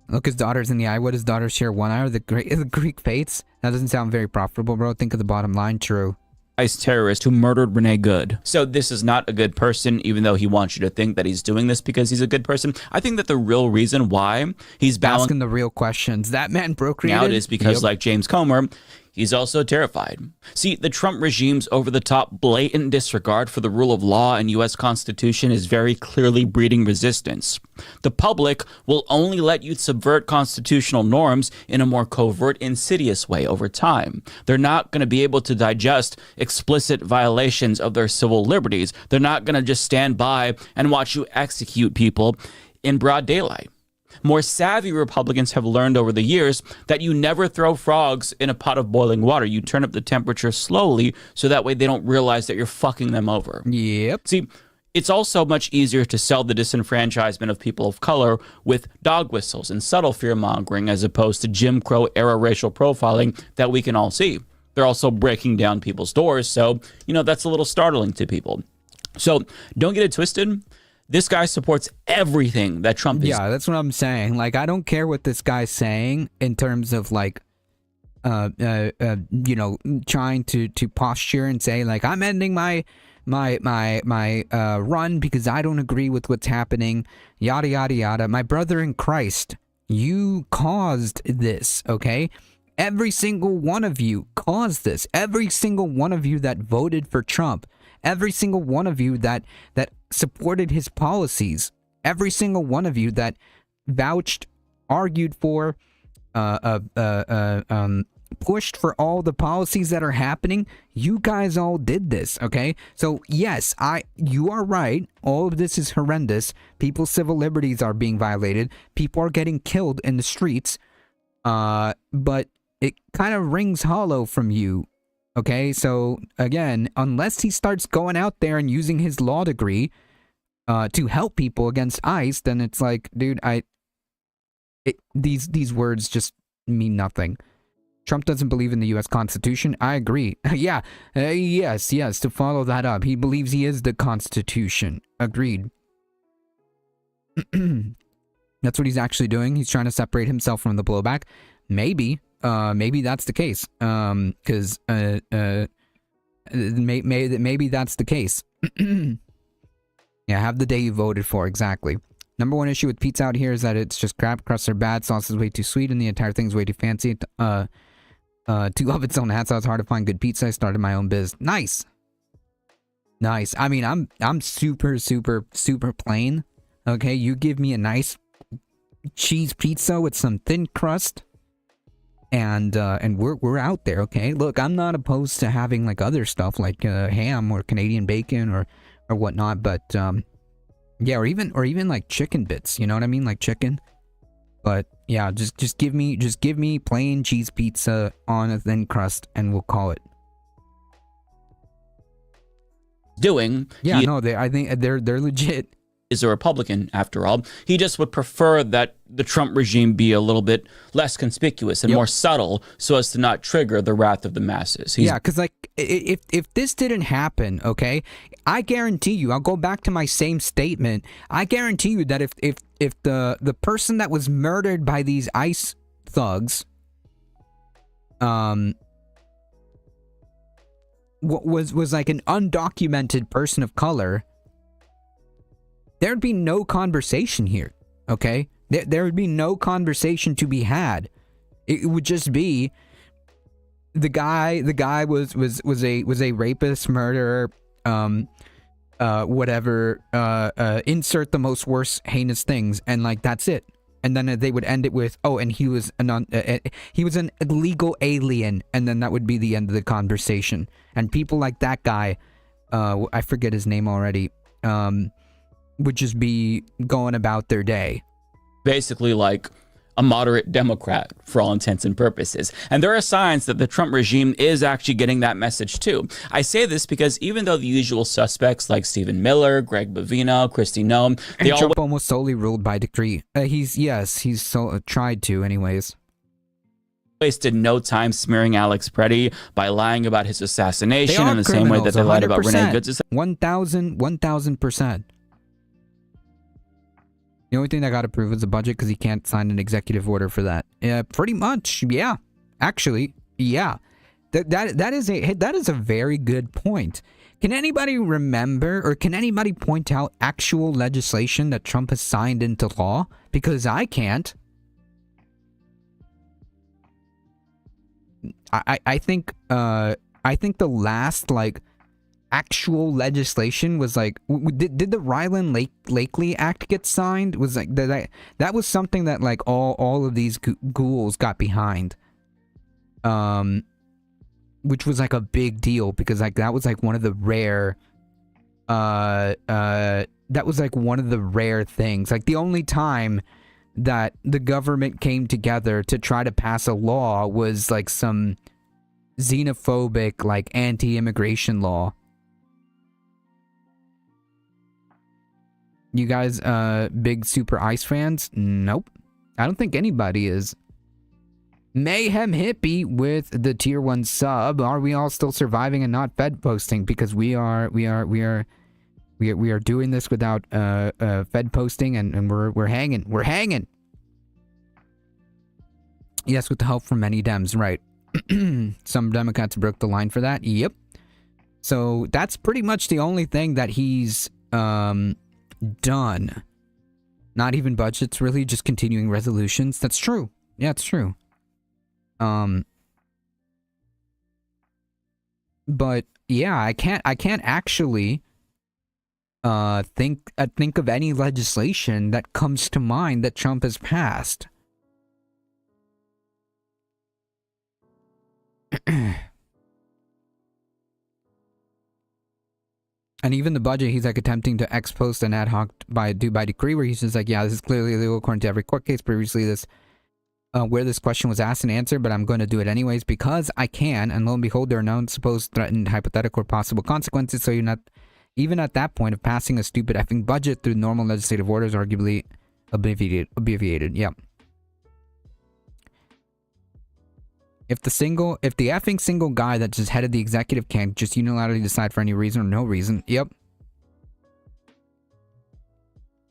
Look his daughters in the eye. What his daughters share one eye? Or the Greek fates? That doesn't sound very profitable, bro. Think of the bottom line. True. ICE terrorist who murdered Renee Good. So this is not a good person, even though he wants you to think that he's doing this because he's a good person. I think that the real reason why he's asking the real questions. That man procreated. Now it is because, like James Comer, he's also terrified. See, the Trump regime's over-the-top blatant disregard for the rule of law and U.S. Constitution is very clearly breeding resistance. The public will only let you subvert constitutional norms in a more covert, insidious way over time. They're not going to be able to digest explicit violations of their civil liberties. They're not going to just stand by and watch you execute people in broad daylight. More savvy Republicans have learned over the years that you never throw frogs in a pot of boiling water. You turn up the temperature slowly so that way they don't realize that you're fucking them over. Yep. See, it's also much easier to sell the disenfranchisement of people of color with dog whistles and subtle fear-mongering as opposed to Jim Crow-era racial profiling that we can all see. They're also breaking down people's doors, so, that's a little startling to people. So don't get it twisted. This guy supports everything that Trump is. Yeah, that's what I'm saying. Like, I don't care what this guy's saying in terms of like, trying to posture and say like, I'm ending my run because I don't agree with what's happening. Yada yada yada. My brother in Christ, you caused this. Okay, every single one of you caused this. Every single one of you that voted for Trump. Every single one of you that supported his policies, every single one of you that vouched, argued for, pushed for all the policies that are happening, you guys all did this, okay? So yes, you are right. All of this is horrendous. People's civil liberties are being violated. People are getting killed in the streets. But it kind of rings hollow from you. Okay, so again, unless he starts going out there and using his law degree to help people against ICE, then it's like, dude, these words just mean nothing. Trump doesn't believe in the U.S. Constitution. I agree. Yeah, yes, to follow that up. He believes he is the Constitution. Agreed. That's what he's actually doing. He's trying to separate himself from the blowback. Maybe that's the case. Because maybe that's the case. Yeah, have the day you voted for, exactly. Number one issue with pizza out here is that it's just crap. Crusts are bad, sauce is way too sweet, and the entire thing's way too fancy. To love its own hat, so it's hard to find good pizza. I started my own biz. Nice. I mean, I'm super plain. Okay, you give me a nice cheese pizza with some thin crust. And we're out there, okay? Look, I'm not opposed to having like other stuff like ham or Canadian bacon or whatnot, but yeah, or even like chicken bits, you know what I mean? Like chicken. But yeah, just give me plain cheese pizza on a thin crust and we'll call it. I think I think they're legit. is a Republican, after all. He just would prefer that the Trump regime be a little bit less conspicuous and more subtle so as to not trigger the wrath of the masses. Yeah, because like if this didn't happen, okay, I guarantee you, I'll go back to my same statement. I guarantee you that if the person that was murdered by these ICE thugs was like an undocumented person of color, there'd be no conversation here, okay? There would be no conversation to be had. It would just be the guy was a rapist, murderer, whatever, insert the most worst heinous things, and like that's it. And then they would end it with, oh, and he was an illegal alien, and then that would be the end of the conversation. And people like that guy, I forget his name already, would just be going about their day. Basically like a moderate Democrat for all intents and purposes. And there are signs that the Trump regime is actually getting that message too. I say this because even though the usual suspects like Stephen Miller, Greg Bovino, Kristi Noem, they all Trump almost solely ruled by decree. He's so tried to anyways. wasted no time smearing Alex Preddy by lying about his assassination in the same way that they lied about Renee Goods' 1,000%. The only thing that got approved was the budget because he can't sign an executive order for that. Yeah, pretty much. Yeah, actually, yeah. That is a very good point. Can anybody remember or can anybody point out actual legislation that Trump has signed into law? Because I can't. I think the last like actual legislation was like did the Ryland Lakely Act get signed? Was like that was something that like all of these ghouls got behind, which was like a big deal because like that was like one of the rare things, like the only time that the government came together to try to pass a law was like some xenophobic like anti-immigration law. You guys, big Super Ice fans? Nope. I don't think anybody is. Mayhem Hippie with the tier 1 sub. Are we all still surviving and not Fed posting? Because we are doing this without Fed posting and we're hanging. We're hanging. Yes, with the help from many Dems, right. Some Democrats broke the line for that. Yep. So that's pretty much the only thing that he's done. Not even budgets, really, just continuing resolutions. That's true. Yeah, it's true. But yeah, I can't actually think of any legislation that comes to mind that Trump has passed. And even the budget, he's like attempting to ex-post an ad hoc by decree, where he's just like, yeah, this is clearly illegal according to every court case previously. This where this question was asked and answered, but I'm going to do it anyways because I can. And lo and behold, there are no supposed threatened hypothetical or possible consequences. So you're not even at that point of passing a stupid effing budget through normal legislative orders, arguably obviated. Yep. If the effing single guy that just headed the executive can just unilaterally decide for any reason or no reason, yep.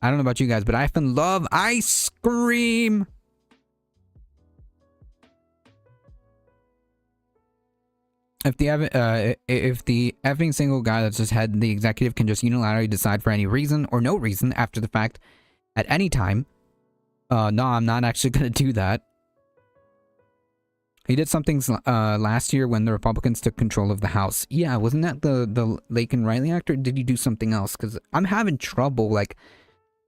I don't know about you guys, but I effing love ice cream. If the effing single guy that's just headed the executive can just unilaterally decide for any reason or no reason after the fact at any time, no, I'm not actually going to do that. He did something last year when the Republicans took control of the House. Yeah, wasn't that the Laken Riley Act, or did he do something else? Because I'm having trouble, like,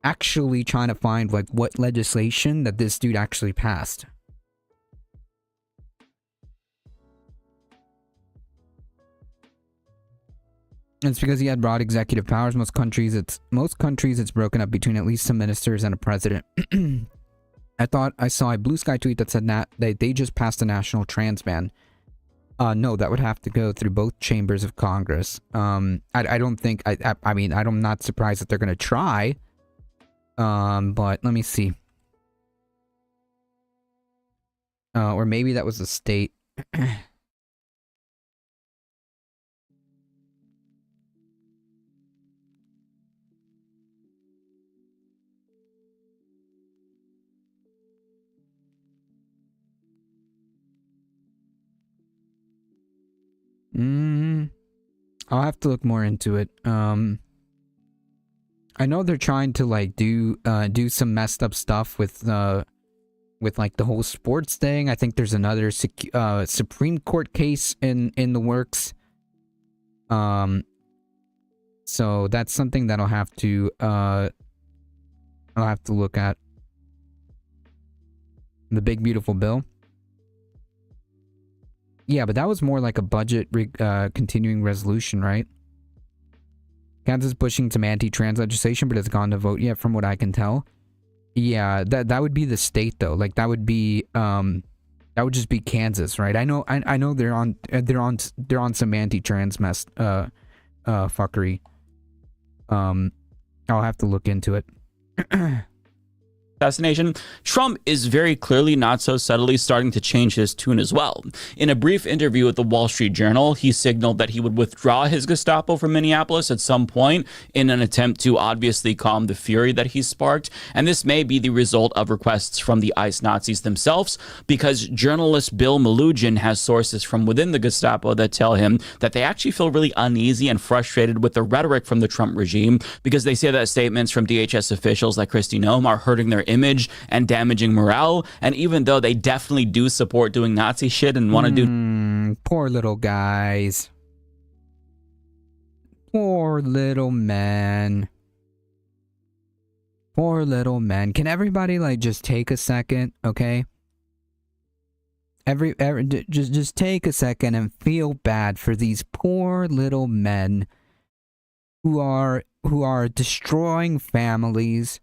actually trying to find, like, what legislation that this dude actually passed. And it's because he had broad executive powers. Most countries, it's broken up between at least some ministers and a president. I thought I saw a Blue Sky tweet that said that they just passed a national trans ban. No, that would have to go through both chambers of Congress. I don't think, I mean, I'm not surprised that they're going to try, But let me see. Or maybe that was a state. I'll have to look more into it. I know they're trying to like do some messed up stuff with like the whole sports thing. I think there's another Supreme Court case in the works. So that's something that I'll have to look at. The big beautiful bill. Yeah, but that was more like a budget continuing resolution, right? Kansas pushing some anti-trans legislation, but it's gone to vote yet, from what I can tell. Yeah, that would be the state though. Like that would be that would just be Kansas, right? I know they're on some anti-trans mess fuckery. I'll have to look into it. Assassination, Trump is very clearly not so subtly starting to change his tune as well. In a brief interview with the Wall Street Journal, he signaled that he would withdraw his Gestapo from Minneapolis at some point in an attempt to obviously calm the fury that he sparked. And this may be the result of requests from the ICE Nazis themselves, because journalist Bill Melugin has sources from within the Gestapo that tell him that they actually feel really uneasy and frustrated with the rhetoric from the Trump regime, because they say that statements from DHS officials like Kristi Noem are hurting their image and damaging morale. And even though they definitely do support doing Nazi shit and want to do... Poor little guys. Poor little men. Poor little men. Can everybody like just take a second, okay? Just take a second and feel bad for these poor little men who are destroying families,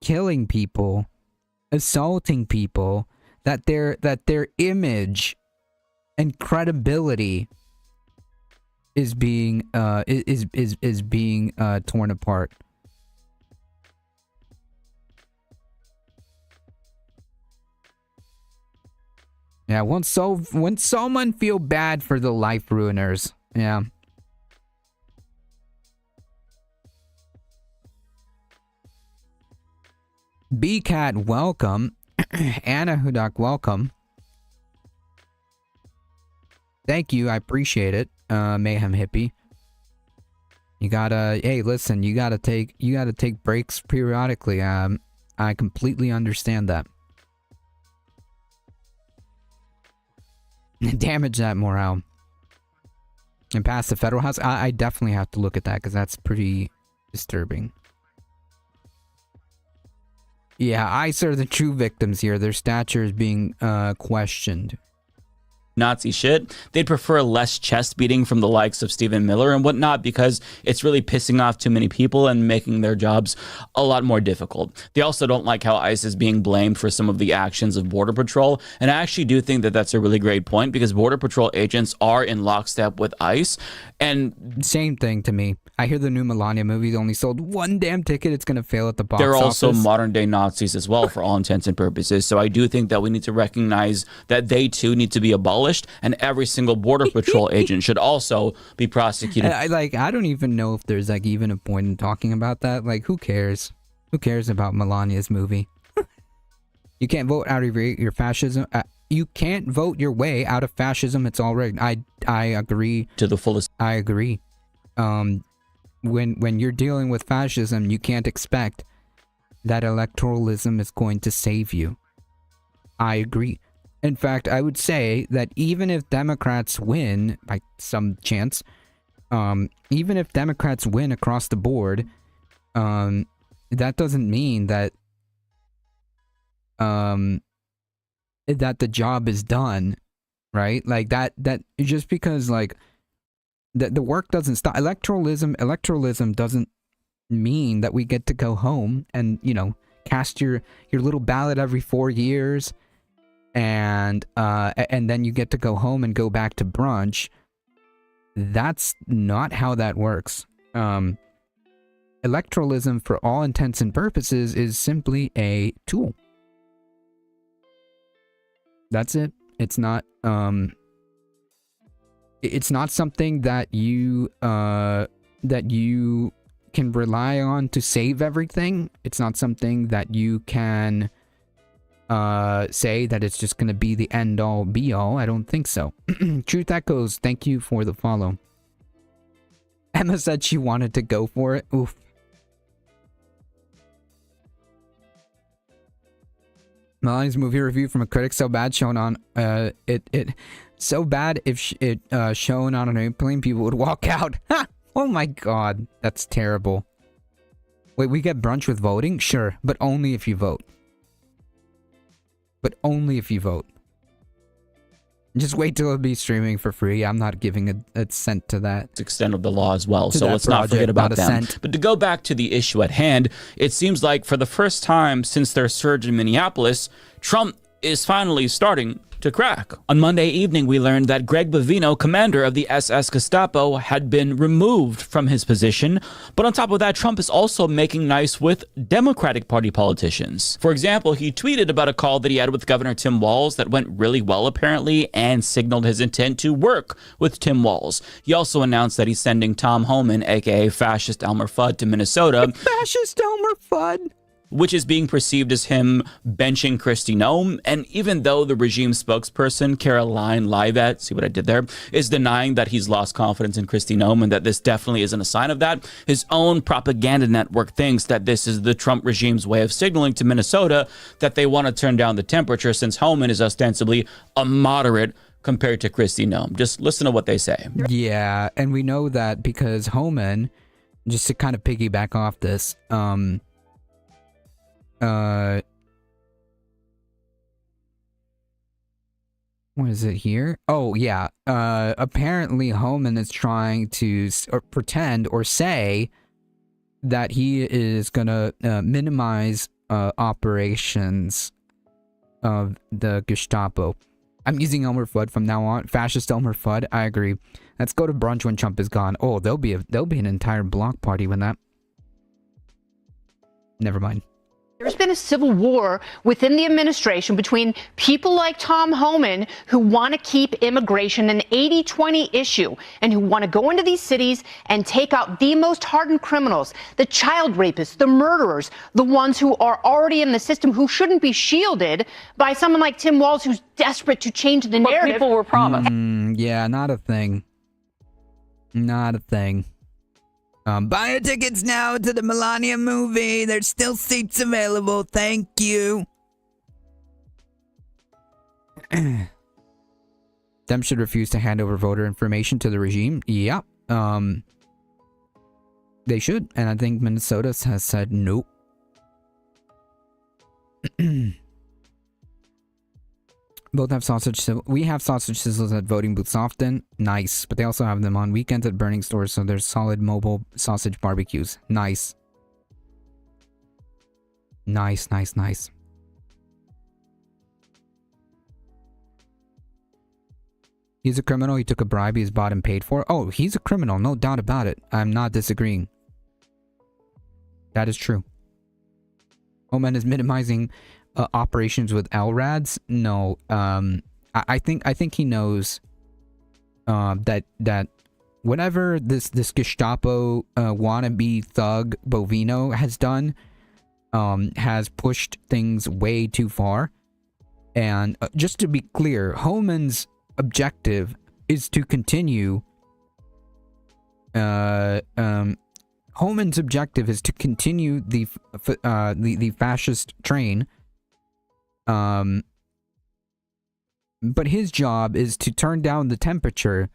killing people, assaulting people, that their image and credibility is being torn apart. Yeah, won't someone feel bad for the life ruiners? Yeah. B-Cat, welcome. Anna Hudak, welcome. Thank you, I appreciate it. Mayhem Hippie. You gotta, hey, listen, you gotta take breaks periodically. I completely understand that. Damage that morale. And pass the federal house? I definitely have to look at that, because that's pretty disturbing. Yeah, ICE are the true victims here. Their stature is being questioned. Nazi shit. They'd prefer less chest beating from the likes of Stephen Miller and whatnot, because it's really pissing off too many people and making their jobs a lot more difficult. They also don't like how ICE is being blamed for some of the actions of Border Patrol. And I actually do think that that's a really great point, because Border Patrol agents are in lockstep with ICE. And same thing to me. I hear the new Melania movie only sold one damn ticket. It's going to fail at the box office. They're also modern day Nazis as well, for all intents and purposes. So I do think that we need to recognize that they too need to be abolished, and every single Border Patrol agent should also be prosecuted. I don't even know if there's like even a point in talking about that. Like, who cares? Who cares about Melania's movie? You can't vote out of your fascism. You can't vote your way out of fascism. It's all rigged. I agree to the fullest. I agree. When you're dealing with fascism, you can't expect that electoralism is going to save you. I agree. In fact, I would say that even if Democrats win by some chance, even if Democrats win across the board, that doesn't mean that that the job is done, right? Like that just because like the work doesn't stop. Electoralism doesn't mean that we get to go home and, you know, cast your little ballot every 4 years, and then you get to go home and go back to brunch. That's not how that works. electoralism, for all intents and purposes, is simply a tool. That's it. It's not something that you can rely on to save everything. It's not something that you can say that it's just going to be the end all be all. I don't think so. Truth Echoes, thank you for the follow. Emma said she wanted to go for it. Oof. Melania's movie review from a critic so bad shown on it so bad if it shown on an airplane, people would walk out. Oh my god, that's terrible. Wait, we get brunch with voting? Sure, but only if you vote. But only if you vote. Just wait till it'll be streaming for free. I'm not giving a cent to that. Extent of the law as well, so let's not forget about them. But to go back to the issue at hand, it seems like for the first time since their surge in Minneapolis, Trump is finally starting to crack. On Monday evening, we learned that Greg Bovino, commander of the SS Gestapo, had been removed from his position. But on top of that, Trump is also making nice with Democratic Party politicians. For example, he tweeted about a call that he had with Governor Tim Walz that went really well, apparently, and signaled his intent to work with Tim Walz. He also announced that he's sending Tom Homan, aka Fascist Elmer Fudd, to Minnesota. Fascist Elmer Fudd! Which is being perceived as him benching Kristi Noem. And even though the regime spokesperson, Caroline Leavitt, see what I did there, is denying that he's lost confidence in Kristi Noem and that this definitely isn't a sign of that, his own propaganda network thinks that this is the Trump regime's way of signaling to Minnesota that they want to turn down the temperature since Homan is ostensibly a moderate compared to Kristi Noem. Just listen to what they say. Yeah, and we know that because Homan, just to kind of piggyback off this, what is it here? Oh, yeah. Apparently Homan is trying to pretend or say that he is gonna minimize operations of the Gestapo. I'm using Elmer Fudd from now on. Fascist Elmer Fudd. I agree. Let's go to brunch when Trump is gone. Oh, there'll be an entire block party when that. Never mind. There's been a civil war within the administration between people like Tom Homan, who want to keep immigration an 80-20 issue and who want to go into these cities and take out the most hardened criminals, the child rapists, the murderers, the ones who are already in the system, who shouldn't be shielded by someone like Tim Walz, who's desperate to change the narrative. What people were promised. Yeah, not a thing. Not a thing. Buy your tickets now to the Melania movie. There's still seats available. Thank you. Them should refuse to hand over voter information to the regime. Yep. They should. And I think Minnesota has said nope. Both have sausage sizzles. We have sausage sizzles at voting booths often. Nice. But they also have them on weekends at burning stores, so there's solid mobile sausage barbecues. Nice. Nice, nice, nice. He's a criminal. He took a bribe. He's bought and paid for. Oh, he's a criminal. No doubt about it. I'm not disagreeing. That is true. Homan is minimizing operations with LRADs. No, I think he knows that whatever this Gestapo wannabe thug Bovino has done has pushed things way too far. And just to be clear, Homan's objective is to continue. Homan's objective is to continue the fascist train. But his job is to turn down the temperature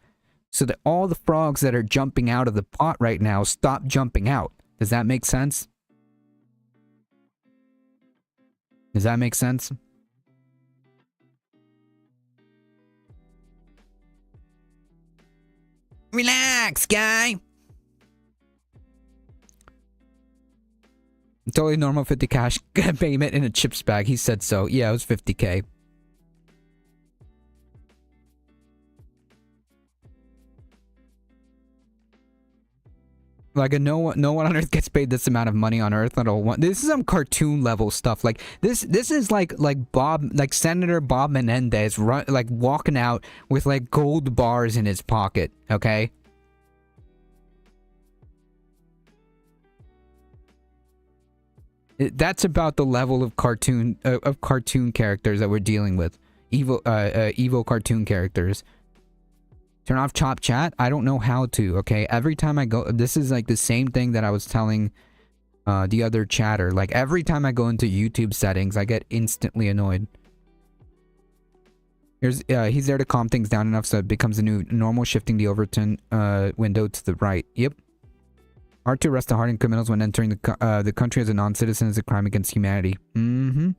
so that all the frogs that are jumping out of the pot right now stop jumping out. Does that make sense? Does that make sense? Relax, guy. Totally normal 50 cash payment in a chips bag. He said so. Yeah, it was 50K. Like no one on Earth gets paid this amount of money on Earth. I don't want. This is some cartoon level stuff. Like this is like Senator Bob Menendez like walking out with like gold bars in his pocket. Okay. That's about the level of cartoon characters that we're dealing with. Evil cartoon characters. Turn off Chop Chat? I don't know how to, okay? Every time I go... This is like the same thing that I was telling the other chatter. Like, every time I go into YouTube settings, I get instantly annoyed. He's there to calm things down enough so it becomes a new normal, shifting the Overton window to the right. Yep. Hard to arrest the hardened criminals when entering the country as a non-citizen is a crime against humanity. Mm-hmm.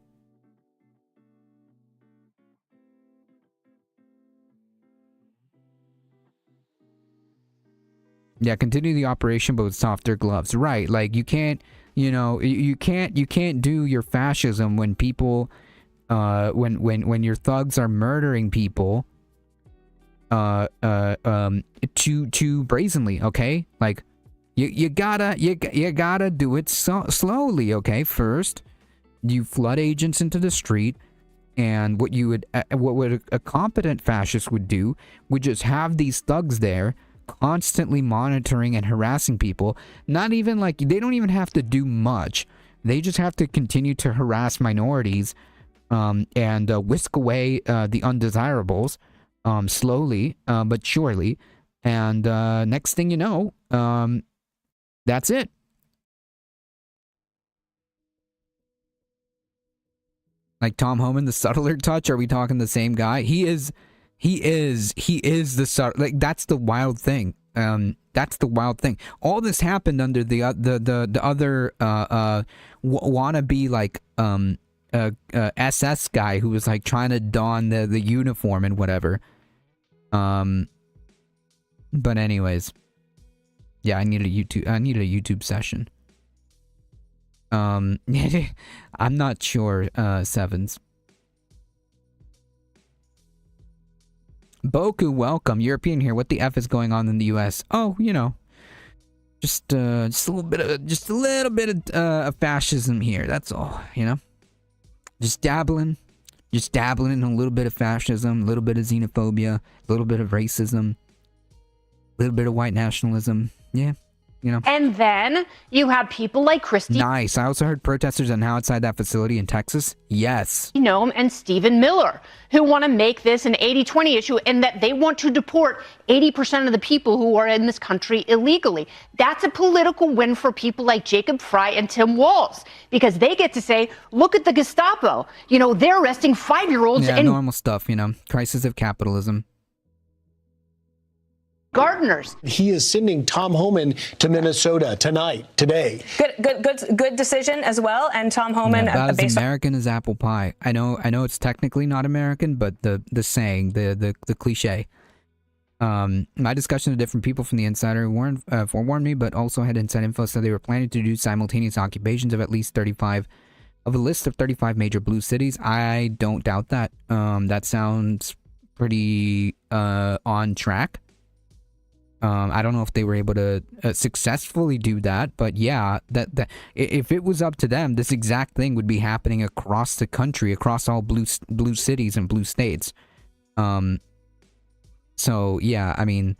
Yeah, continue the operation, but with softer gloves. Right, like you can't, you can't do your fascism when people, when your thugs are murdering people, too brazenly. Okay, like you gotta do it slowly. Okay, first you flood agents into the street. And what a competent fascist would do would just have these thugs there constantly monitoring and harassing people. Not even like, they don't even have to do much. They just have to continue to harass minorities and whisk away the undesirables slowly but surely. And next thing you know, that's it. Like Tom Homan, the subtler touch. Are we talking the same guy? He is the subtle. Like that's the wild thing. That's the wild thing. All this happened under the other wannabe like SS guy who was like trying to don the uniform and whatever. But anyways, yeah, I need a YouTube session. I'm not sure, Sevens. Boku, welcome. European here. What the F is going on in the US? Oh, just a little bit of fascism here. That's all, Just dabbling in a little bit of fascism, a little bit of xenophobia, a little bit of racism, a little bit of white nationalism. Yeah. And then you have people like Christy Nice. I also heard protesters are now outside that facility in Texas. Yes. Noem and Stephen Miller, who want to make this an 80-20 issue and that they want to deport 80% of the people who are in this country illegally. That's a political win for people like Jacob Fry and Tim Walz, because they get to say, look at the Gestapo. They're arresting 5-year-olds Yeah, and normal stuff, crisis of capitalism. gardeners. He is sending Tom Homan to Minnesota today. Good decision as well. And Tom Homan, about as American as apple pie. I know it's technically not American, but the saying, the cliche. My discussion with different people from the Insider forewarned me, but also had inside info said they were planning to do simultaneous occupations of at least 35 of a list of 35 major blue cities. I don't doubt that. That sounds pretty on track. I don't know if they were able to successfully do that, but yeah, that if it was up to them, this exact thing would be happening across the country, across all blue cities and blue states. So yeah, I mean,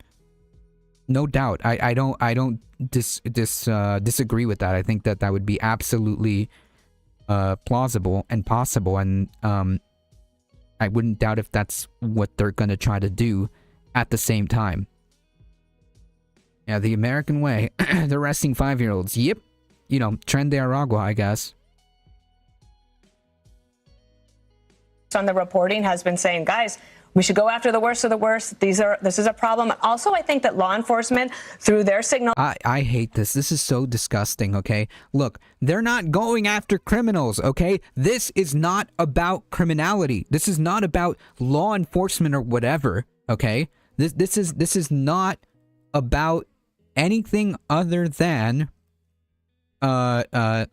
no doubt. I don't disagree with that. I think that would be absolutely plausible and possible, and I wouldn't doubt if that's what they're gonna try to do at the same time. Yeah, the American way. They're arresting 5-year-olds. Yep. Tren de Aragua, I guess. on the reporting has been saying, guys, we should go after the worst of the worst. This is a problem. Also, I think that law enforcement, through their signal... I hate this. This is so disgusting, okay? Look, they're not going after criminals, okay? This is not about criminality. This is not about law enforcement or whatever, okay? This is not about anything other than a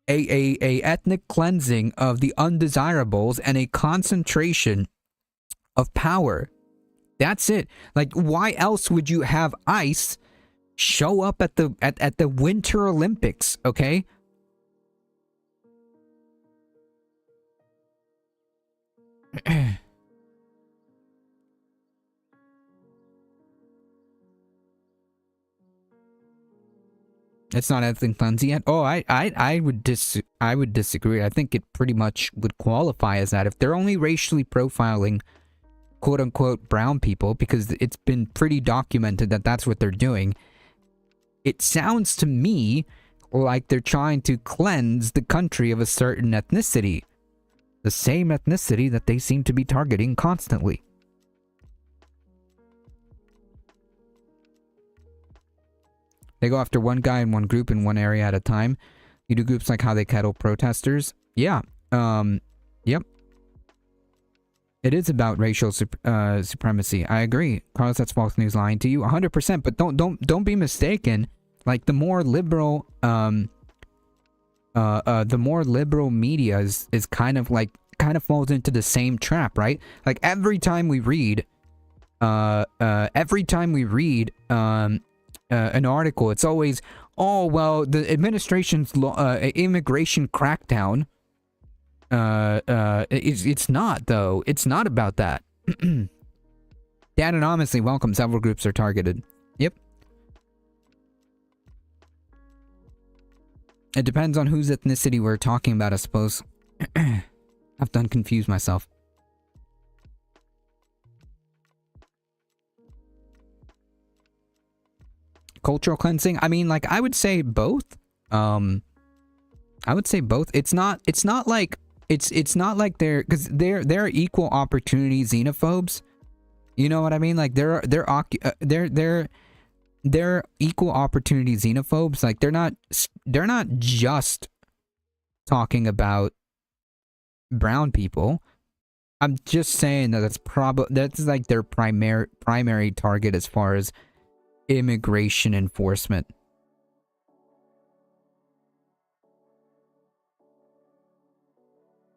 ethnic cleansing of the undesirables and a concentration of power. That's it. Like, why else would you have ICE show up at the Winter Olympics, okay? It's not ethnic cleansing yet. Oh, I would disagree. I think it pretty much would qualify as that if they're only racially profiling quote unquote brown people, because it's been pretty documented that that's what they're doing. It sounds to me like they're trying to cleanse the country of a certain ethnicity, the same ethnicity that they seem to be targeting constantly. They go after one guy in one group in one area at a time. You do groups like how they kettle protesters. Yeah. Yep. It is about racial supremacy. I agree. Carlos, that's false news lying to you 100%. But don't be mistaken. Like the more liberal media is kind of falls into the same trap, right? Like every time we read an article, it's always, oh well, the administration's immigration crackdown. It's not though. It's not about that. Dan anonymously welcome. Several groups are targeted. Yep. It depends on whose ethnicity we're talking about, I suppose. I've done confused myself. Cultural cleansing? I mean, like, I would say both. I would say both. It's not like they're equal opportunity xenophobes. You know what I mean? Like they're equal opportunity xenophobes. Like they're not just talking about brown people. I'm just saying that that's like their primary target as far as immigration enforcement.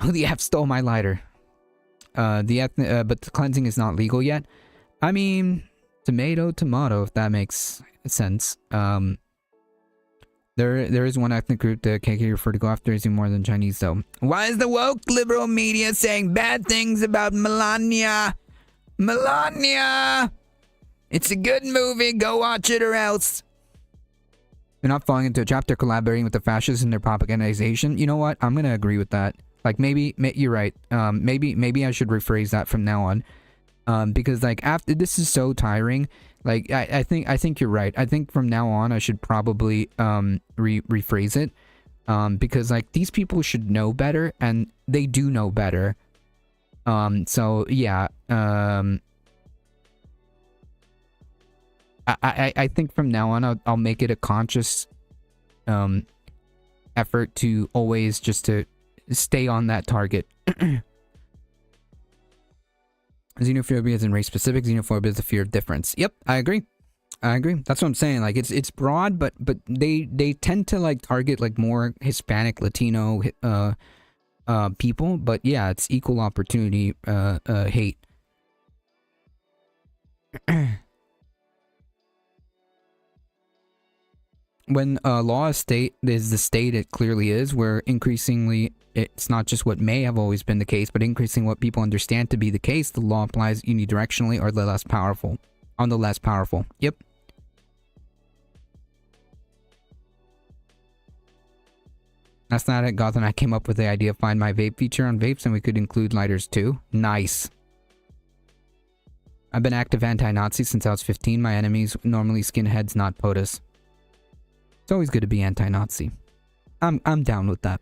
Oh, the app stole my lighter. But the cleansing is not legal yet. I mean, tomato, if that makes sense. There is one ethnic group that KK referred to go after is more than Chinese, though. Why is the woke liberal media saying bad things about Melania? Melania! It's a good movie. Go watch it or else. They're not falling into a trap. They're collaborating with the fascists in their propagandization. You know what? I'm going to agree with that. Like, maybe you're right. Maybe I should rephrase that from now on. Because, like, after this is so tiring. Like, I think you're right. I think from now on, I should probably rephrase it. Because, like, these people should know better. And they do know better. So, yeah. I think from now on I'll make it a conscious effort to always just to stay on that target. Xenophobia isn't race specific. Xenophobia is the fear of difference. Yep, I agree. That's what I'm saying. Like it's broad, but they tend to like target like more Hispanic, Latino people. But yeah, it's equal opportunity hate. When law is the state it clearly is, where increasingly it's not just what may have always been the case, but increasingly what people understand to be the case, the law applies unidirectionally or the less powerful. On the less powerful. Yep. Last night at Gotham I came up with the idea of Find My Vape feature on vapes, and we could include lighters too. Nice. I've been active anti-Nazi since I was 15. My enemies normally skinheads, not POTUS. It's always good to be anti-Nazi. I'm down with that.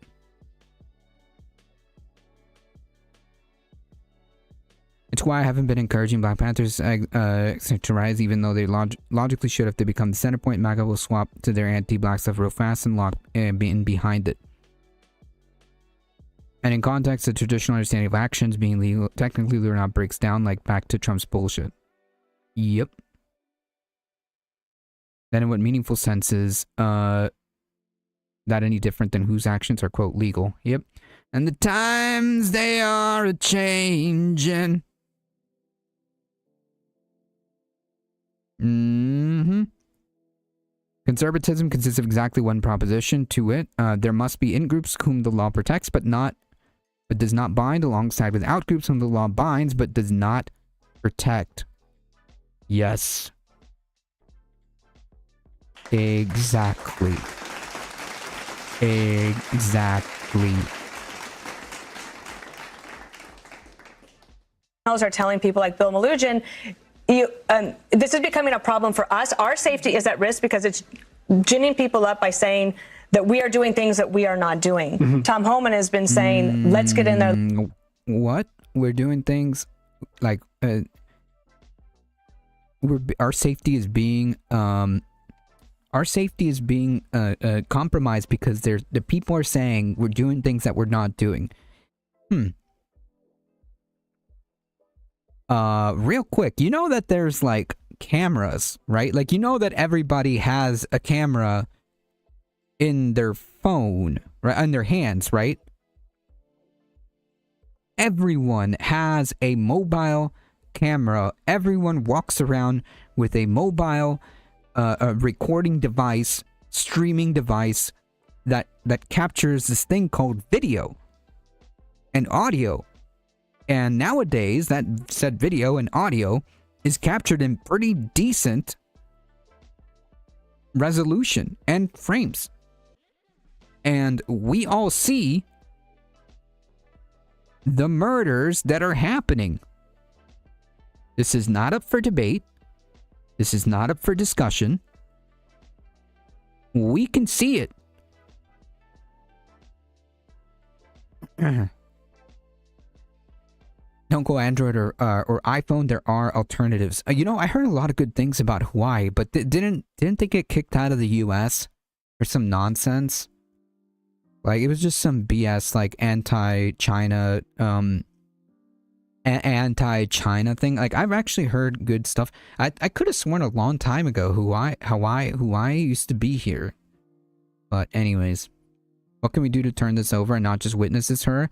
It's why I haven't been encouraging Black Panthers to rise, even though they logically should if they become the center point. MAGA will swap to their anti-black stuff real fast and lock in behind it. And in context, the traditional understanding of actions being legal, technically legal or not, breaks down like back to Trump's bullshit. Yep. Then in what meaningful sense is that any different than whose actions are, quote, legal? Yep. And the times they are a-changin'. Conservatism consists of exactly one proposition. To it, there must be in-groups whom the law protects, but does not bind, alongside with out-groups whom the law binds, but does not protect. Yes. Exactly. Exactly. Are telling people like Bill Malugin, this is becoming a problem for us. Our safety is at risk because it's ginning people up by saying that we are doing things that we are not doing. Tom Homan has been saying, let's get in there. What? We're doing things like our safety is being compromised because the people are saying we're doing things that we're not doing. Real quick, you know that there's like cameras, right? Like, you know that everybody has a camera in their phone, right? On their hands, right? Everyone has a mobile camera. Everyone walks around with a mobile a recording device, streaming device that captures this thing called video and audio. And nowadays, that said video and audio is captured in pretty decent resolution and frames. And we all see the murders that are happening. This is not up for debate. This is not up for discussion. We can see it. Don't go Android or iPhone. There are alternatives. You know, I heard a lot of good things about Huawei, but didn't they get kicked out of the US for some nonsense? Like, it was just some BS, like anti-China thing. Like, I've actually heard good stuff. I could have sworn a long time ago Huawei used to be here. But anyways, what can we do to turn this over and not just witness this her?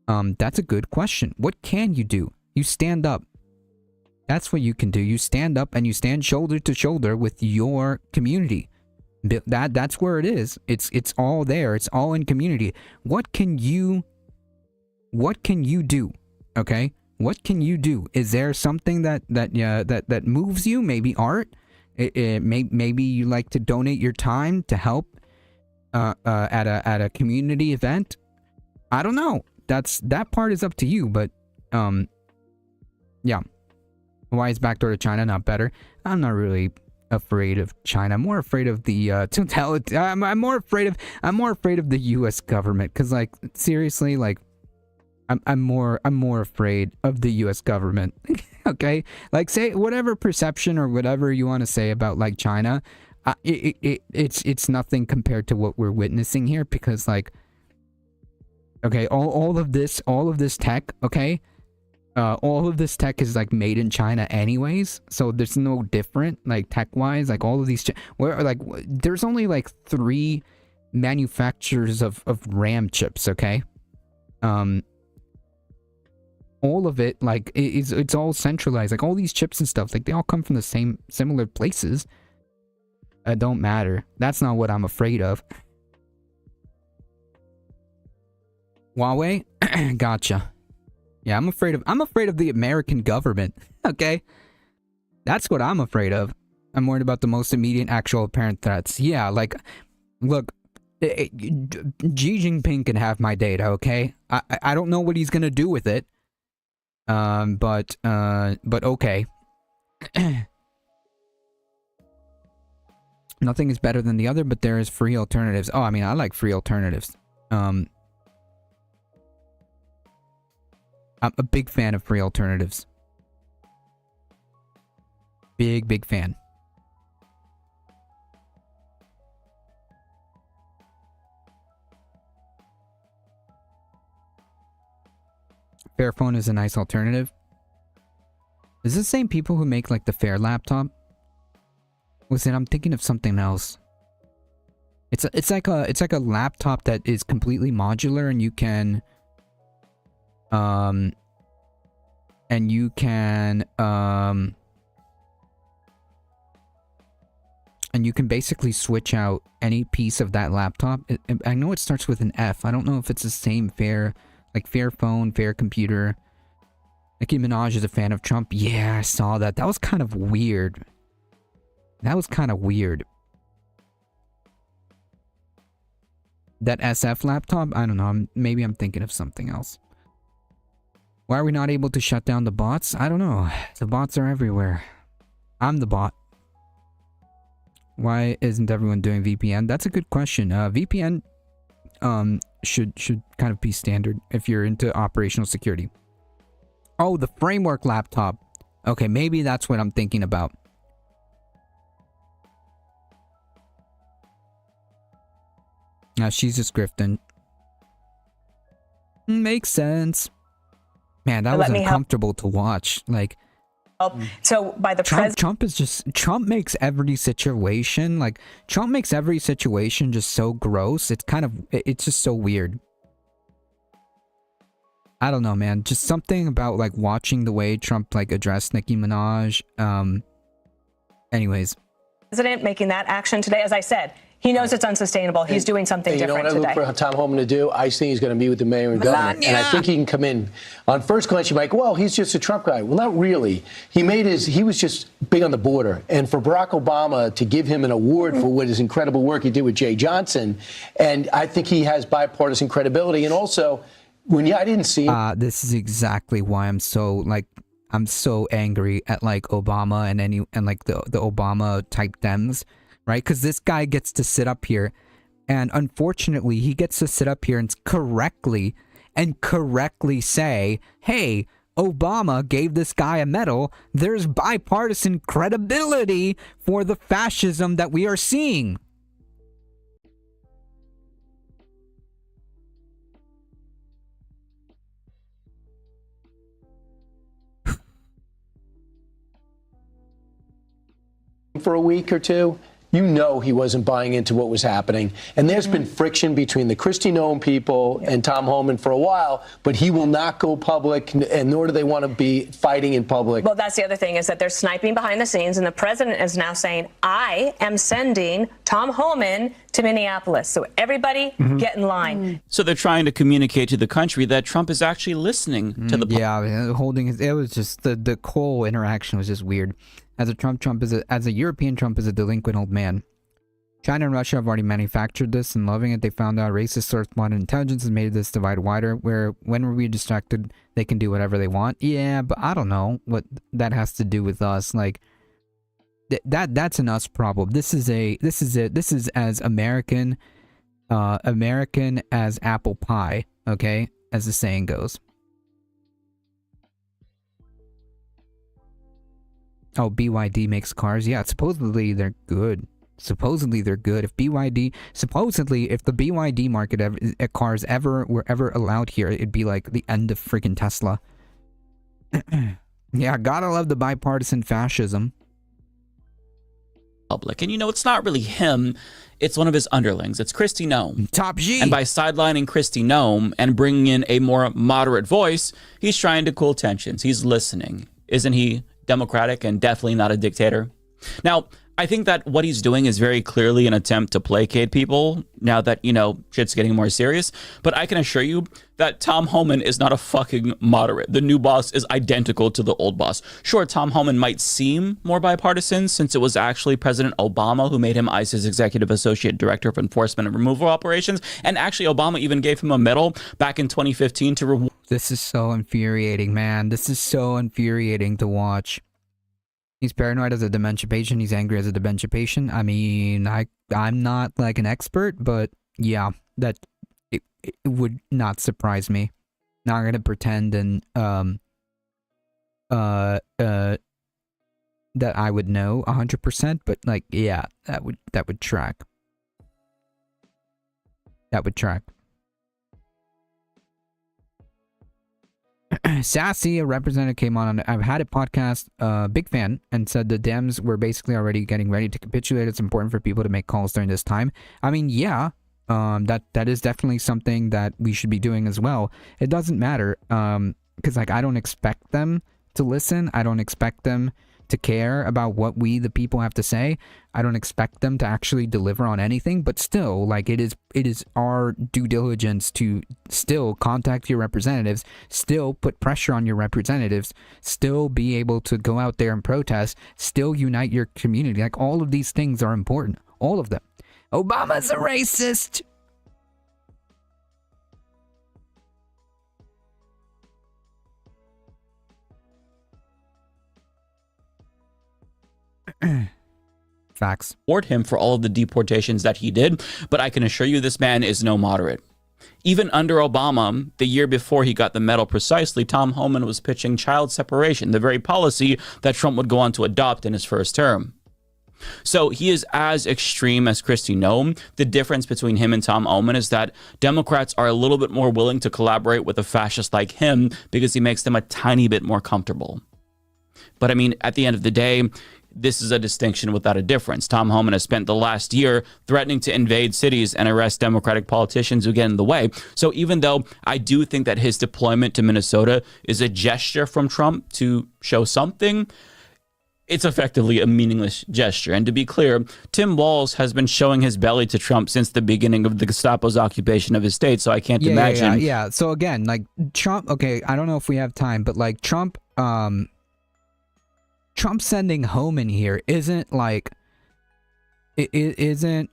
That's a good question. What can you do? You stand up. That's what you can do. You stand up and you stand shoulder to shoulder with your community. That's where it is. It's all there. It's all in community. What can you do? Okay? What can you do? Is there something that moves you? Maybe art? Maybe you like to donate your time to help at a community event? I don't know. That part is up to you, but yeah. Why is backdoor to China not better? I'm not really afraid of China. I'm more afraid of the totality. I'm more afraid of the US government, cuz like seriously, like I'm more afraid of the US government. Okay? Like, say whatever perception or whatever you want to say about like China, it's nothing compared to what we're witnessing here, because like, okay, all of this tech, okay? All of this tech is like made in China anyways, so there's no different like tech-wise. Like all of these, there's only like 3 manufacturers of RAM chips, okay? All of it, like, it's all centralized. Like all these chips and stuff, like they all come from the same similar places. It don't matter. That's not what I'm afraid of. Huawei? Gotcha. Yeah, I'm afraid of the American government. Okay? That's what I'm afraid of. I'm worried about the most immediate actual apparent threats. Yeah, like, look, Xi Jinping can have my data, okay? I don't know what he's gonna do with it. But okay. Nothing is better than the other, but there is free alternatives. Oh, I mean, I like free alternatives. I'm a big fan of free alternatives. Big fan. Fairphone is a nice alternative. Is this the same people who make like the Fair laptop? Listen, I'm thinking of something else. It's like a laptop that is completely modular, and you can and you can basically switch out any piece of that laptop. I know it starts with an F. I don't know if it's the same Fair phone, Fair computer. Nicki Minaj is a fan of Trump. Yeah, I saw that. That was kind of weird. That SF laptop? I don't know. Maybe I'm thinking of something else. Why are we not able to shut down the bots? I don't know. The bots are everywhere. I'm the bot. Why isn't everyone doing VPN? That's a good question. VPN should kind of be standard if you're into operational security. Oh, the Framework laptop. Okay, maybe that's what I'm thinking about. She's just grifting. Makes sense. Man, that was uncomfortable to watch. Like, so by the Trump makes every situation just so gross. It's just so weird. I don't know, man. Just something about like watching the way Trump like addressed Nicki Minaj. Anyways. President making that action today, as I said, he knows it's unsustainable. He's doing something different today. You know what I look for Tom Homan to do? I think he's going to meet with the mayor and governor. And I think he can come in. On first glance, you might go, well, he's just a Trump guy. Well, not really. He was just big on the border. And for Barack Obama to give him an award for what his incredible work he did with Jay Johnson, and I think he has bipartisan credibility. And also, I didn't see him. This is exactly why I'm so angry at like Obama and like the Obama type Dems. Right? Because this guy gets to sit up here, and unfortunately, he gets to sit up here and correctly say, hey, Obama gave this guy a medal. There's bipartisan credibility for the fascism that we are seeing. For a week or two, you know he wasn't buying into what was happening. And there's been friction between the Kristi Noem people and Tom Homan for a while, but he will not go public, and nor do they want to be fighting in public. Well, that's the other thing, is that they're sniping behind the scenes, and the president is now saying, I am sending Tom Homan to Minneapolis. So everybody get in line. So they're trying to communicate to the country that Trump is actually listening to the... Yeah, it was just, the whole interaction was just weird. As a European, Trump is a delinquent old man. China and Russia have already manufactured this and loving it. They found out racist source modern intelligence has made this divide wider, where when we're distracted, they can do whatever they want. Yeah, but I don't know what that has to do with us. Like, that's an us problem. This is as American as apple pie, okay? As the saying goes. Oh, BYD makes cars. Yeah, supposedly they're good. If the BYD market cars were ever allowed here, it'd be like the end of freaking Tesla. Yeah, gotta love the bipartisan fascism. Public. And it's not really him. It's one of his underlings. It's Kristi Noem. Top G. And by sidelining Kristi Noem and bringing in a more moderate voice, he's trying to cool tensions. He's listening. Isn't he democratic and definitely not a dictator? Now, I think that what he's doing is very clearly an attempt to placate people now that, shit's getting more serious. But I can assure you that Tom Homan is not a fucking moderate. The new boss is identical to the old boss. Sure, Tom Homan might seem more bipartisan since it was actually President Obama who made him ICE's Executive Associate Director of Enforcement and Removal Operations. And actually, Obama even gave him a medal back in 2015 to reward. This is so infuriating, man. This is so infuriating to watch. He's paranoid as a dementia patient. He's angry as a dementia patient. I mean, I'm not like an expert, but yeah, that it would not surprise me. Not gonna pretend and that I would know 100%, but like, yeah, that would track. That would track. Sassy, a representative, came on I've Had It podcast, big fan, and said the Dems were basically already getting ready to capitulate. It's important for people to make calls during this time. I mean, yeah, that is definitely something that we should be doing as well. It doesn't matter, because like I don't expect them to listen. I don't expect them to care about what we, the people, have to say. I don't expect them to actually deliver on anything, but still, like, it is our due diligence to still contact your representatives, still put pressure on your representatives, still be able to go out there and protest, still unite your community. Like, all of these things are important. All of them. Obama's a racist. Facts. Support him for all of the deportations that he did, but I can assure you this man is no moderate. Even under Obama, the year before he got the medal precisely, Tom Homan was pitching child separation, the very policy that Trump would go on to adopt in his first term. So he is as extreme as Kristi Noem. The difference between him and Tom Homan is that Democrats are a little bit more willing to collaborate with a fascist like him because he makes them a tiny bit more comfortable. But I mean, at the end of the day, this is a distinction without a difference. Tom Homan has spent the last year threatening to invade cities and arrest Democratic politicians who get in the way. So even though I do think that his deployment to Minnesota is a gesture from Trump to show something, it's effectively a meaningless gesture. And to be clear, Tim Walz has been showing his belly to Trump since the beginning of the Gestapo's occupation of his state. So I can't imagine. Yeah. So again, like Trump, okay, I don't know if we have time, but like Trump sending Homan here isn't like, it isn't,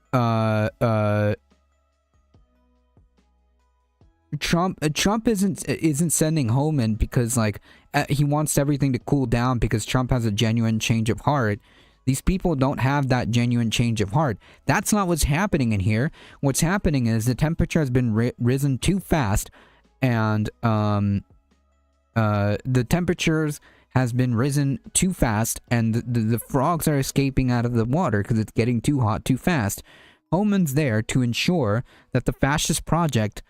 Trump isn't sending Homan because like he wants everything to cool down because Trump has a genuine change of heart. These people don't have that genuine change of heart. That's not what's happening in here. What's happening is the temperature has been risen too fast, and the temperatures has been risen too fast, and the frogs are escaping out of the water because it's getting too hot too fast. Homan's there to ensure that the fascist project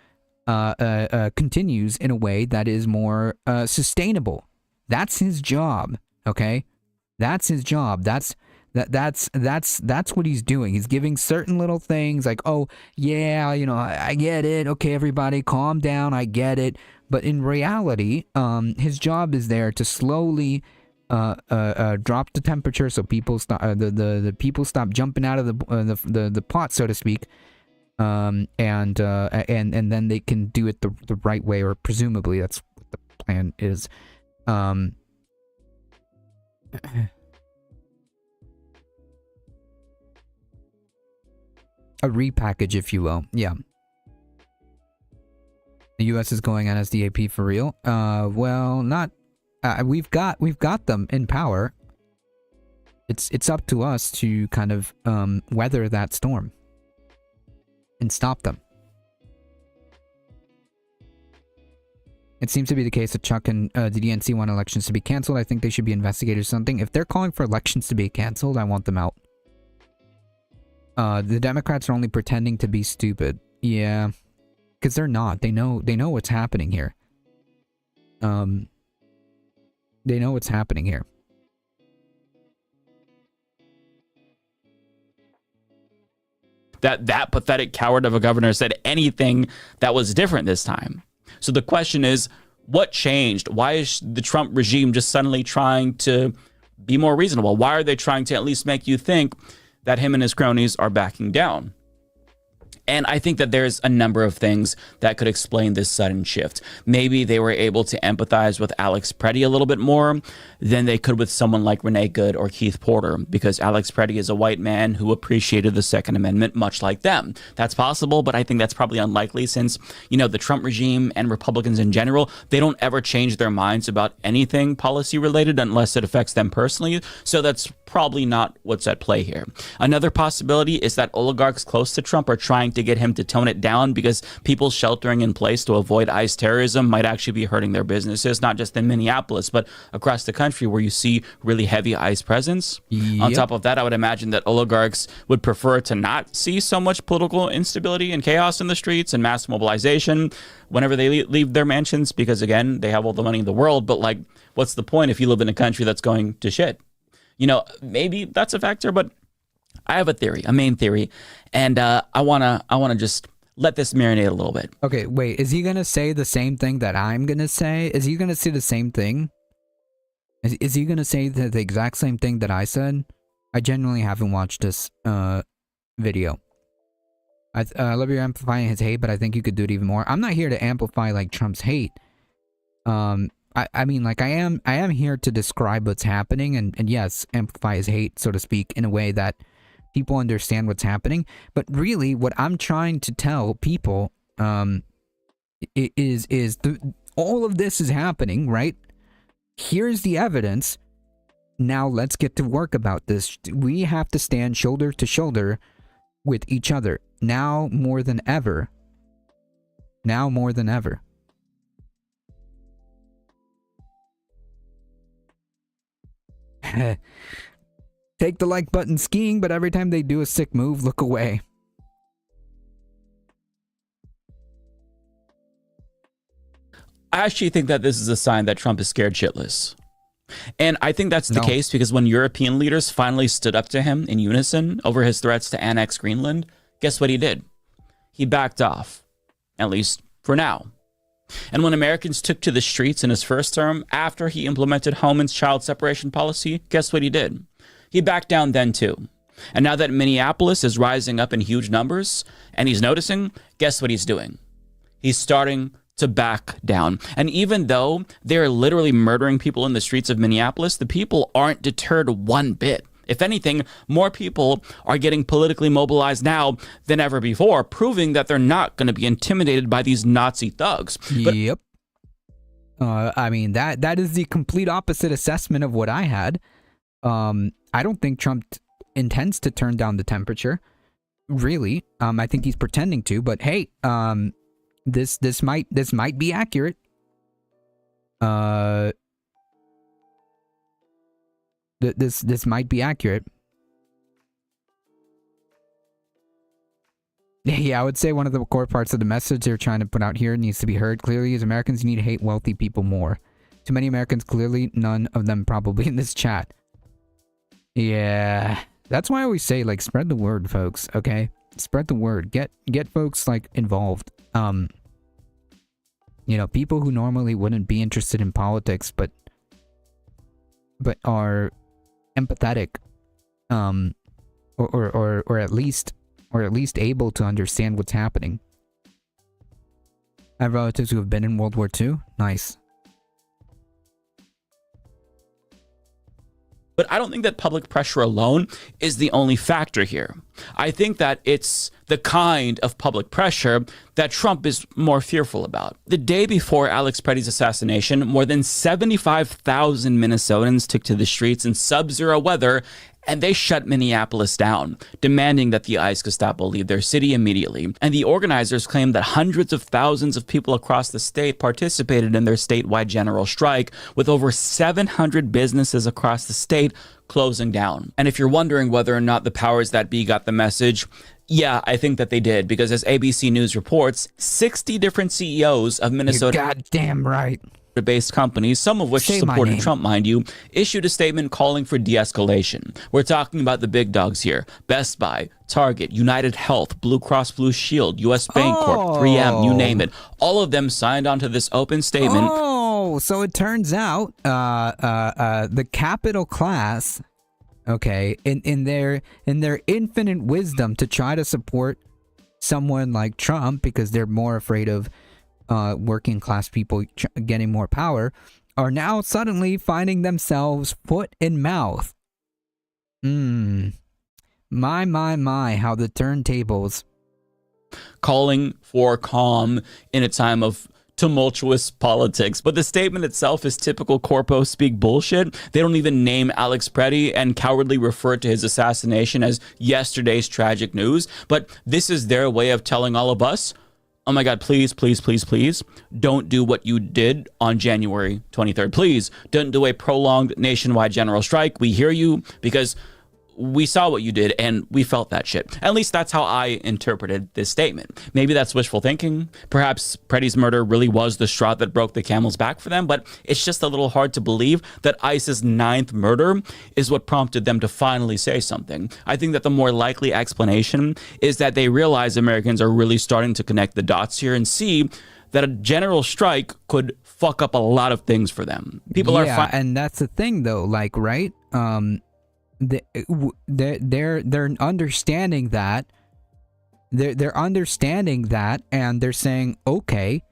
continues in a way that is more sustainable. That's his job. Okay, that's his job. That's what he's doing. He's giving certain little things like, oh yeah, I get it. Okay, everybody, calm down. I get it. But in reality, his job is there to slowly drop the temperature so people stop the people stop jumping out of the pot, so to speak. And then they can do it the right way, or presumably that's what the plan is. A repackage, if you will. Yeah. The U.S. is going on NSDAP for real. Well, not. We've got them in power. It's up to us to kind of weather that storm and stop them. It seems to be the case that Chuck and the DNC want elections to be canceled. I think they should be investigated or something. If they're calling for elections to be canceled, I want them out. The Democrats are only pretending to be stupid. Yeah, because they're not. They know what's happening here. They know what's happening here. That pathetic coward of a governor said anything that was different this time. So the question is, what changed? Why is the Trump regime just suddenly trying to be more reasonable? Why are they trying to at least make you think that him and his cronies are backing down? And I think that there's a number of things that could explain this sudden shift. Maybe they were able to empathize with Alex Preddy a little bit more than they could with someone like Renee Good or Keith Porter, because Alex Preddy is a white man who appreciated the Second Amendment much like them. That's possible, but I think that's probably unlikely since, the Trump regime and Republicans in general, they don't ever change their minds about anything policy related unless it affects them personally. So that's probably not what's at play here. Another possibility is that oligarchs close to Trump are trying to get him to tone it down because people sheltering in place to avoid ICE terrorism might actually be hurting their businesses, not just in Minneapolis, but across the country where you see really heavy ICE presence. Yep. On top of that, I would imagine that oligarchs would prefer to not see so much political instability and chaos in the streets and mass mobilization whenever they leave their mansions, because again, they have all the money in the world, but like, what's the point if you live in a country that's going to shit? Maybe that's a factor, but I have a theory, a main theory, and I wanna just let this marinate a little bit. Okay, wait, is he gonna say the same thing that I'm gonna say? Is he gonna say the same thing? Is he going to say the exact same thing that I said? I genuinely haven't watched this video. I love you amplifying his hate, but I think you could do it even more. I'm not here to amplify like Trump's hate. I mean, like I am here to describe what's happening and yes, amplify his hate, so to speak, in a way that people understand what's happening. But really, what I'm trying to tell people is all of this is happening, right? Here's the evidence. Now let's get to work about this. We have to stand shoulder to shoulder with each other. Now more than ever. Now more than ever. Take the like button skiing, but every time they do a sick move, look away. I actually think that this is a sign that Trump is scared shitless. And I think that's the case because when European leaders finally stood up to him in unison over his threats to annex Greenland, guess what he did? He backed off, at least for now. And when Americans took to the streets in his first term after he implemented Homan's child separation policy, guess what he did? He backed down then too. And now that Minneapolis is rising up in huge numbers and he's noticing, guess what he's doing? He's starting to back down. And even though they're literally murdering people in the streets of Minneapolis, the people aren't deterred one bit. If anything, more people are getting politically mobilized now than ever before, proving that they're not going to be intimidated by these Nazi thugs. Yep. I mean, that is the complete opposite assessment of what I had. I don't think Trump intends to turn down the temperature. Really. I think he's pretending to, but hey, this might be accurate. This might be accurate. Yeah, I would say one of the core parts of the message they're trying to put out here needs to be heard clearly is Americans need to hate wealthy people more. Too many Americans, clearly none of them probably in this chat. Yeah, that's why I always say, like, spread the word, folks, okay? Spread the word. Get folks, like, involved. You know, people who normally wouldn't be interested in politics, but are empathetic, or at least able to understand what's happening. I have relatives who have been in World War II. Nice. But I don't think that public pressure alone is the only factor here. I think that it's the kind of public pressure that Trump is more fearful about. The day before Alex Preddy's assassination, more than 75,000 Minnesotans took to the streets in sub-zero weather, and they shut Minneapolis down, demanding that the ICE Gestapo leave their city immediately. And the organizers claimed that hundreds of thousands of people across the state participated in their statewide general strike, with over 700 businesses across the state closing down. And if you're wondering whether or not the powers that be got the message, yeah, I think that they did, because as ABC News reports, 60 different CEOs of Minnesota... You're goddamn right. ...based companies, some of which supported Trump, mind you, issued a statement calling for de-escalation. We're talking about the big dogs here. Best Buy, Target, United Health, Blue Cross Blue Shield, U.S. Bancorp, 3M, you name it. All of them signed onto this open statement. Oh, so it turns out the capital class, okay, in their infinite wisdom to try to support someone like Trump because they're more afraid of working class people getting more power, are now suddenly finding themselves foot in mouth. My, how the turntables. Calling for calm in a time of tumultuous politics. But the statement itself is typical corpo speak bullshit. They don't even name Alex Preddy and cowardly refer to his assassination as yesterday's tragic news. But this is their way of telling all of us, oh my God, please, please, please, please, don't do what you did on January 23rd. Please don't do a prolonged nationwide general strike. We hear you because we saw what you did and we felt that shit. At least that's how I interpreted this statement. Maybe that's wishful thinking. Perhaps Preddy's murder really was the straw that broke the camel's back for them, but it's just a little hard to believe that ICE's 9th murder is what prompted them to finally say something. I think that the more likely explanation is that they realize Americans are really starting to connect the dots here and see that a general strike could fuck up a lot of things for them. People are and that's the thing though, like, right? They're understanding that. They're understanding that, and they're saying, okay,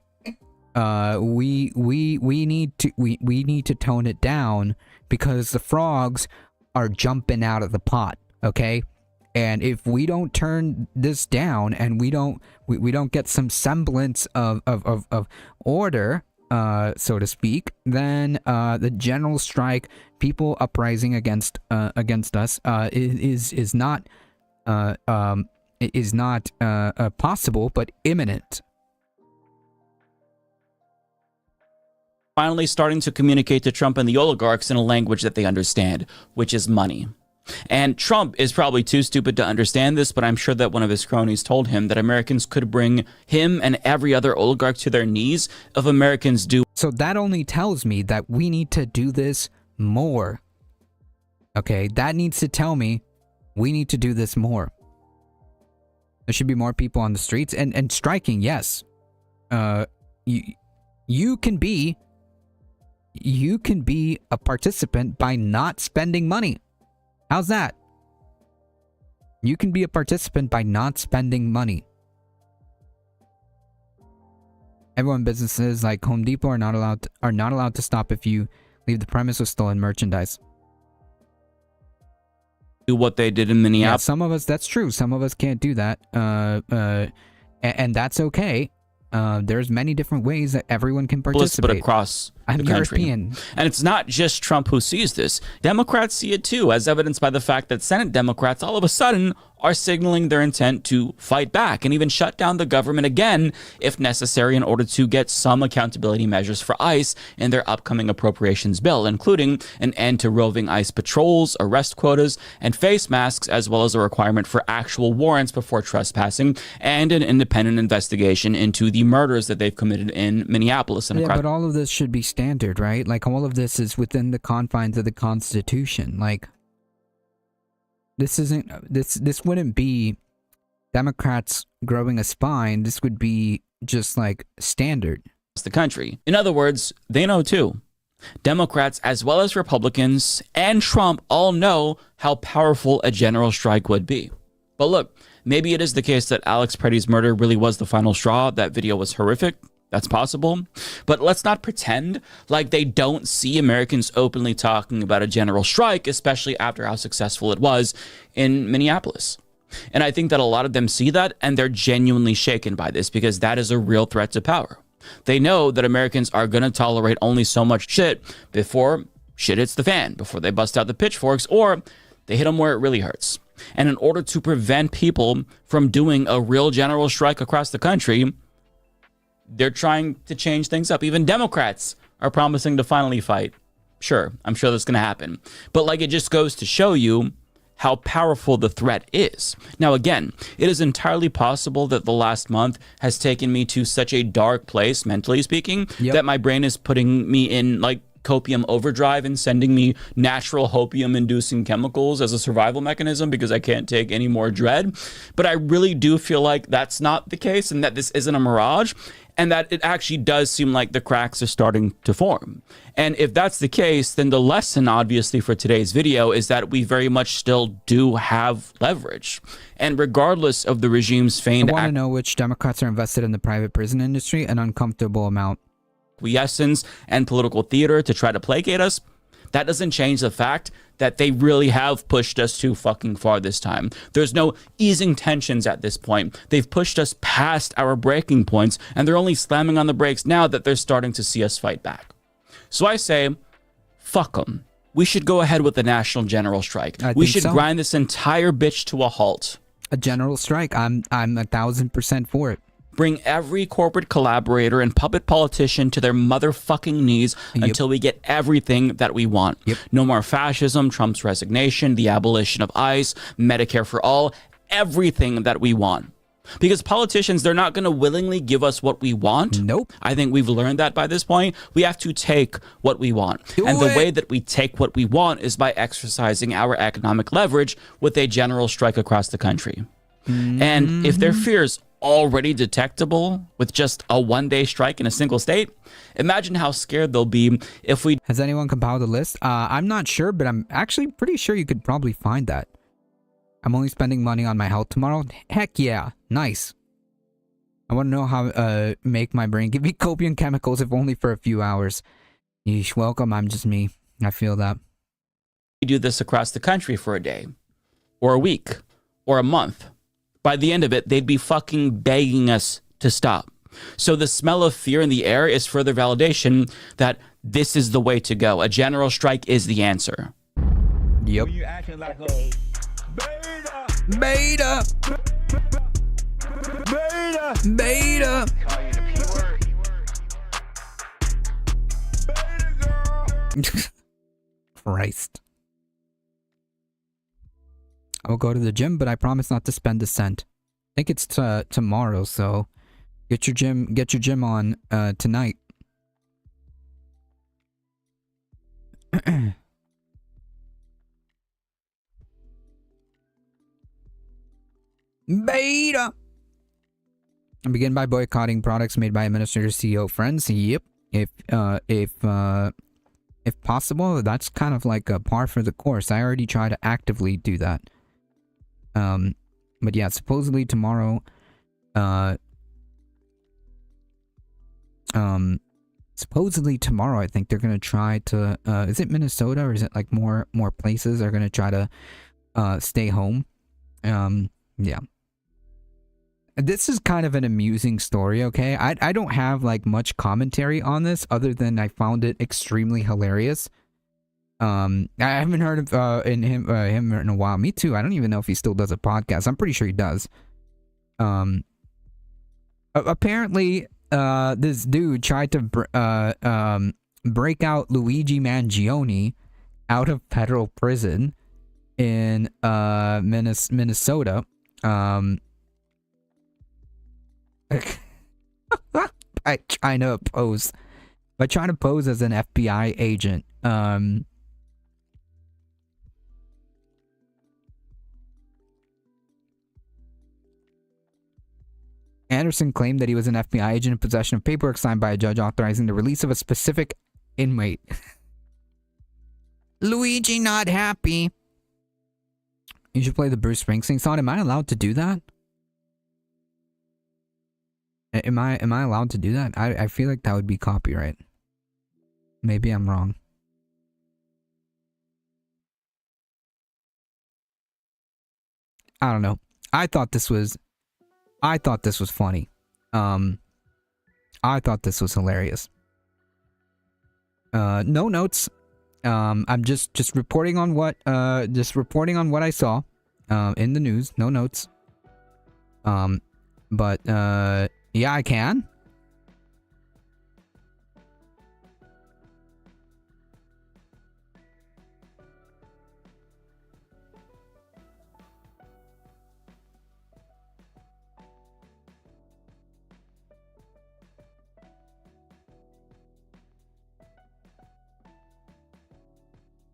we need to tone it down because the frogs are jumping out of the pot, okay? And if we don't turn this down and we don't get some semblance of order, so to speak, then the general strike, people uprising against us, is not possible, but imminent. Finally starting to communicate to Trump and the oligarchs in a language that they understand, which is money. And Trump is probably too stupid to understand this, but I'm sure that one of his cronies told him that Americans could bring him and every other oligarch to their knees if Americans do. So that only tells me that we need to do this more. Okay, that needs to tell me we need to do this more. There should be more people on the streets and striking, yes. You can be a participant by not spending money. How's that? You can be a participant by not spending money. Everyone, businesses like Home Depot are not allowed to stop if you leave the premise with stolen merchandise. Do what they did in Minneapolis. Yeah, some of us, that's true. Some of us can't do that. And that's okay. There's many different ways that everyone can participate. But across I'm the country. European. And it's not just Trump who sees this. Democrats see it too, as evidenced by the fact that Senate Democrats all of a sudden are signaling their intent to fight back and even shut down the government again if necessary in order to get some accountability measures for ICE in their upcoming appropriations bill, including an end to roving ICE patrols, arrest quotas, and face masks, as well as a requirement for actual warrants before trespassing and an independent investigation into the murders that they've committed in Minneapolis. And but all of this should be standard, right? Like, all of this is within the confines of the Constitution. Like, this wouldn't be Democrats growing a spine. This would be just like standard. The country. In other words, they know too. Democrats as well as Republicans and Trump all know how powerful a general strike would be. But look, maybe it is the case that Alex Preddy's murder really was the final straw. That video was horrific. That's possible. But let's not pretend like they don't see Americans openly talking about a general strike, especially after how successful it was in Minneapolis. And I think that a lot of them see that, and they're genuinely shaken by this because that is a real threat to power. They know that Americans are going to tolerate only so much shit before shit hits the fan, before they bust out the pitchforks, or they hit them where it really hurts. And in order to prevent people from doing a real general strike across the country, they're trying to change things up. Even Democrats are promising to finally fight. Sure, I'm sure that's going to happen. But like, it just goes to show you how powerful the threat is. Now, again, it is entirely possible that the last month has taken me to such a dark place, mentally speaking, that my brain is putting me in like copium overdrive and sending me natural hopium-inducing chemicals as a survival mechanism because I can't take any more dread. But I really do feel like that's not the case and that this isn't a mirage, and that it actually does seem like the cracks are starting to form. And if that's the case, then the lesson, obviously, for today's video is that we very much still do have leverage. And regardless of the regime's feigned I want to know which Democrats are invested in the private prison industry, an uncomfortable amount. Acquiescence and political theater to try to placate us, that doesn't change the fact that they really have pushed us too fucking far this time. There's no easing tensions at this point. They've pushed us past our breaking points, and they're only slamming on the brakes now that they're starting to see us fight back. So I say, fuck them. We should go ahead with the national general strike. We should grind this entire bitch to a halt. A general strike. I'm 1,000% for it. Bring every corporate collaborator and puppet politician to their motherfucking knees until we get everything that we want. No more fascism, Trump's resignation, the abolition of ICE, Medicare for all, everything that we want. Because politicians, they're not going to willingly give us what we want. Nope. I think we've learned that by this point. We have to take what we want. The way that we take what we want is by exercising our economic leverage with a general strike across the country. And if their fears already detectable with just a one-day strike in a single state, imagine how scared they'll be if we... Has anyone compiled a list? I'm not sure, but I'm actually pretty sure you could probably find that. I'm only spending money on my health tomorrow. Heck yeah. Nice. I want to know how make my brain give me copium chemicals if only for a few hours. Yeesh, welcome. I'm just me. I feel that. We do this across the country for a day or a week or a month. By the end of it, they'd be fucking begging us to stop. So the smell of fear in the air is further validation that this is the way to go. A general strike is the answer. Yep. You acting like a Beta. Beta. Christ. I will go to the gym, but I promise not to spend a cent. I think it's tomorrow, so get your gym on tonight. Beta. And begin by boycotting products made by administrators, CEO friends. Yep. If possible, that's kind of like a par for the course. I already try to actively do that. But yeah, supposedly tomorrow, I think they're gonna try to, is it Minnesota or is it like more places are gonna try to, stay home? Yeah. This is kind of an amusing story, okay? I don't have like much commentary on this other than I found it extremely hilarious. I haven't heard of him in a while. Me too. I don't even know if he still does a podcast. I'm pretty sure he does. Apparently, this dude tried to break out Luigi Mangione out of federal prison in Minnesota. By trying to pose as an FBI agent. Anderson claimed that he was an FBI agent in possession of paperwork signed by a judge authorizing the release of a specific inmate. Luigi not happy. You should play the Bruce Springsteen song. Am I allowed to do that? Am I allowed to do that? I feel like that would be copyright. Maybe I'm wrong. I don't know. I thought this was funny. I thought this was hilarious. No notes. I'm just reporting on what I saw in the news. No notes. But yeah, I can.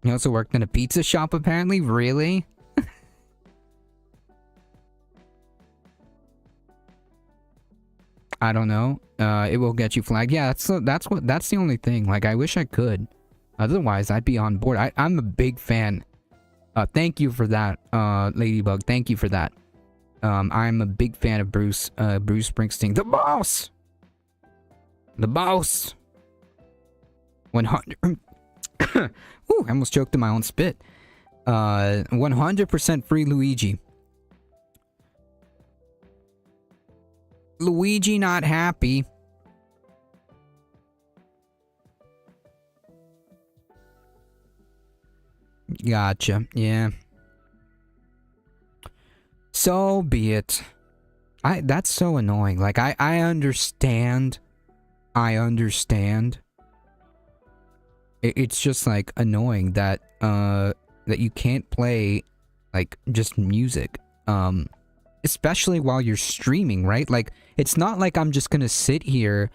He also worked in a pizza shop, apparently. Really? I don't know. It will get you flagged. Yeah, that's the only thing. Like, I wish I could. Otherwise, I'd be on board. I'm a big fan. Thank you for that, Ladybug. Thank you for that. I'm a big fan of Bruce Springsteen. The boss! The boss! 100... Ooh, I almost choked in my own spit. 100% free Luigi. Luigi not happy. Gotcha, yeah. So be it. That's so annoying. Like, I understand. It's just, like, annoying that, that you can't play, like, just music. Especially while you're streaming, right? Like, it's not like I'm just gonna sit here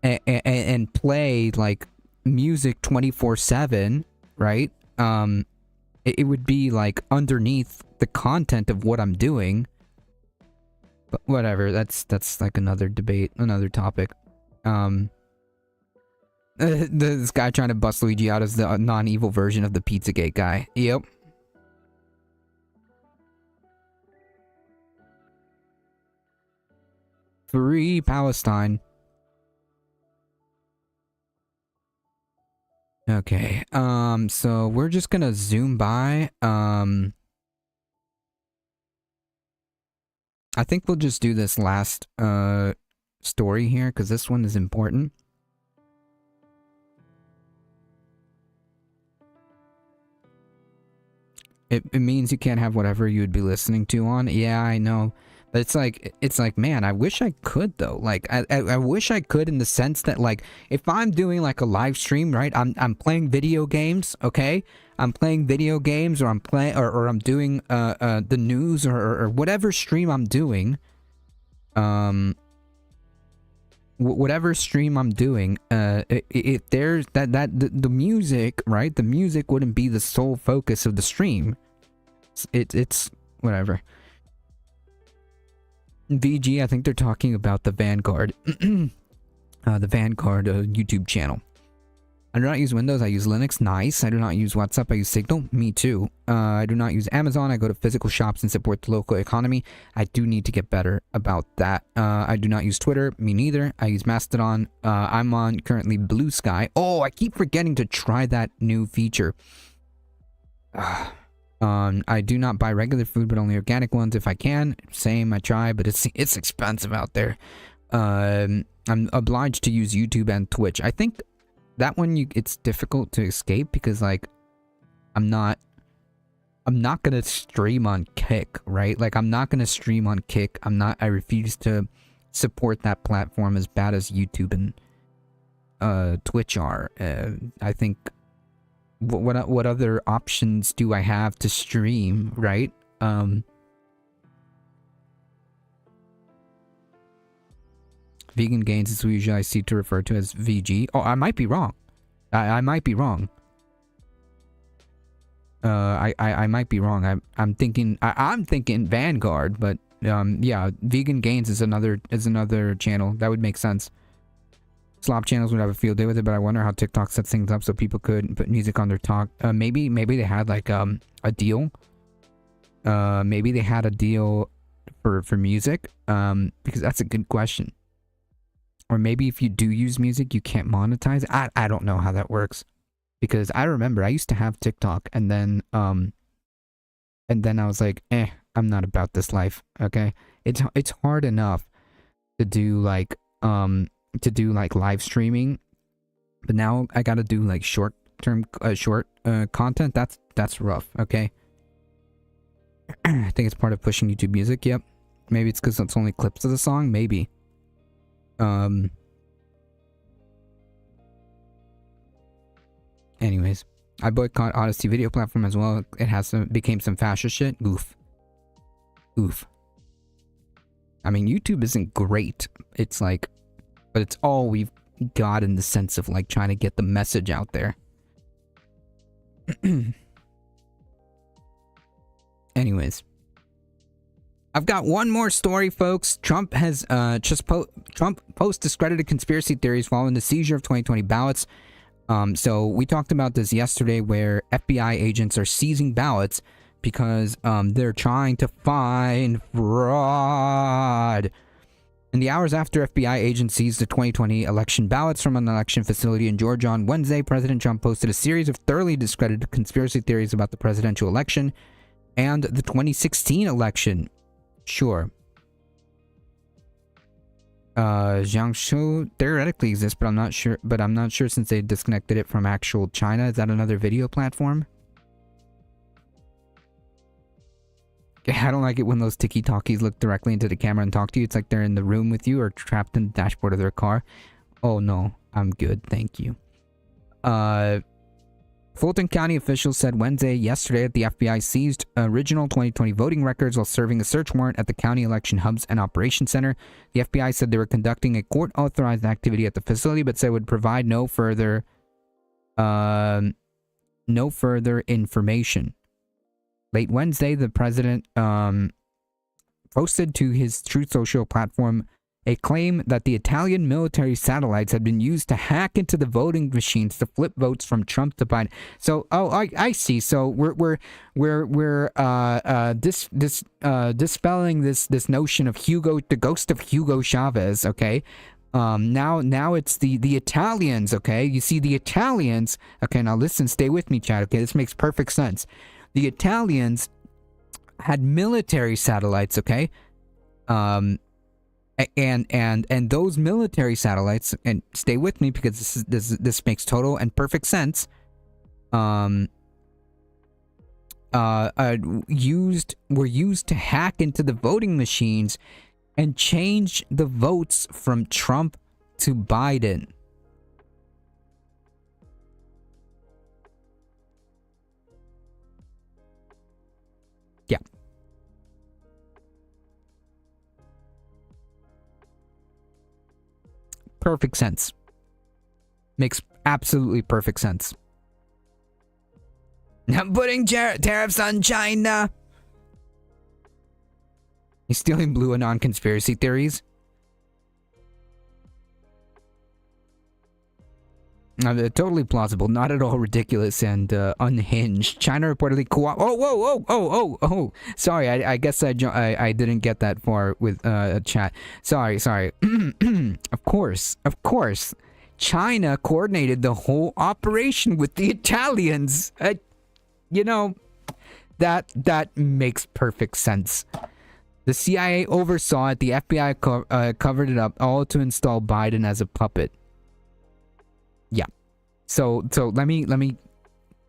and play, like, music 24/7, right? It would be, like, underneath the content of what I'm doing. But whatever, that's like another debate, another topic. This guy trying to bust Luigi out as the non-evil version of the Pizzagate guy. Yep. Free Palestine. Okay, so we're just gonna zoom by. I think we'll just do this last story here because this one is important. It means you can't have whatever you would be listening to on. Yeah, I know. But it's like, man, I wish I could though. Like, I wish I could in the sense that, like, if I'm doing like a live stream, right? I'm playing video games, okay? I'm playing video games, or I'm playing, or I'm doing the news, or whatever stream I'm doing. Whatever stream I'm doing, if there's the music, right? The music wouldn't be the sole focus of the stream. It's whatever. VG, I think they're talking about the Vanguard, the Vanguard YouTube channel. I do not use Windows, I use Linux. Nice. I do not use WhatsApp, I use Signal. Me too. I do not use Amazon, I go to physical shops and support the local economy. I do need to get better about that. I do not use Twitter. Me neither. I use Mastodon. I'm on currently Blue Sky. Oh, I keep forgetting to try that new feature. I do not buy regular food, but only organic ones if I can. Same, I try, but it's expensive out there. I'm obliged to use YouTube and Twitch. I think that one it's difficult to escape because, like, I'm not gonna stream on Kick, right? Like, I'm not gonna stream on Kick. I refuse to support that platform as bad as YouTube and Twitch are. I think what other options do I have to stream, right? Vegan Gains is usually I see to refer to as VG. Oh, I might be wrong. I might be wrong. I might be wrong. I'm thinking Vanguard, but yeah, Vegan Gains is another channel. That would make sense. Slop channels would have a field day with it, but I wonder how TikTok sets things up so people could put music on their talk. Maybe they had like a deal. Maybe they had a deal for music. Because that's a good question. Or maybe if you do use music, you can't monetize. I don't know how that works. Because I remember I used to have TikTok, and then I was like, I'm not about this life. Okay, it's hard enough to do like live streaming, but now I gotta do like short content. That's rough. Okay. I think it's part of pushing YouTube Music. Yep. Maybe it's because it's only clips of the song. Maybe. Anyways, I boycott Odyssey video platform as well. It has became some fascist shit. Oof. I mean, YouTube isn't great. It's like, but it's all we've got in the sense of like trying to get the message out there. Anyways, I've got one more story, folks. Trump has Trump post discredited conspiracy theories following the seizure of 2020 ballots. So we talked about this yesterday, where FBI agents are seizing ballots because they're trying to find fraud. In the hours after FBI agents seized the 2020 election ballots from an election facility in Georgia on Wednesday, President Trump posted a series of thoroughly discredited conspiracy theories about the presidential election and the 2016 election. Sure. Jiangsu theoretically exists, but I'm not sure since they disconnected it from actual China. Is that another video platform? I don't like it when those tiki-talkies look directly into the camera and talk to you. It's like they're in the room with you or trapped in the dashboard of their car. Oh no, I'm good, thank you. Fulton County officials said yesterday that the FBI seized original 2020 voting records while serving a search warrant at the county election hubs and operations center. The FBI said they were conducting a court-authorized activity at the facility, but said it would provide no further information. Late Wednesday, the president posted to his Truth Social platform a claim that the Italian military satellites had been used to hack into the voting machines to flip votes from Trump to Biden. So, I see. So we're dispelling this notion of the ghost of Hugo Chavez. Okay, now it's the Italians. Okay, you see the Italians. Okay, now listen, stay with me, Chad. Okay, this makes perfect sense. The Italians had military satellites. Okay, and those military satellites, and stay with me because this makes total and perfect sense. Were used to hack into the voting machines and change the votes from Trump to Biden. Yeah. Perfect sense. Makes absolutely perfect sense. I'm putting tariffs on China. He's stealing blue and non-conspiracy theories. Totally plausible, not at all ridiculous and unhinged. China reportedly whoa. Sorry, I guess I didn't get that far with chat. Sorry. Of course. China coordinated the whole operation with the Italians. That makes perfect sense. The CIA oversaw it. The FBI covered it up, all to install Biden as a puppet. Yeah. So let me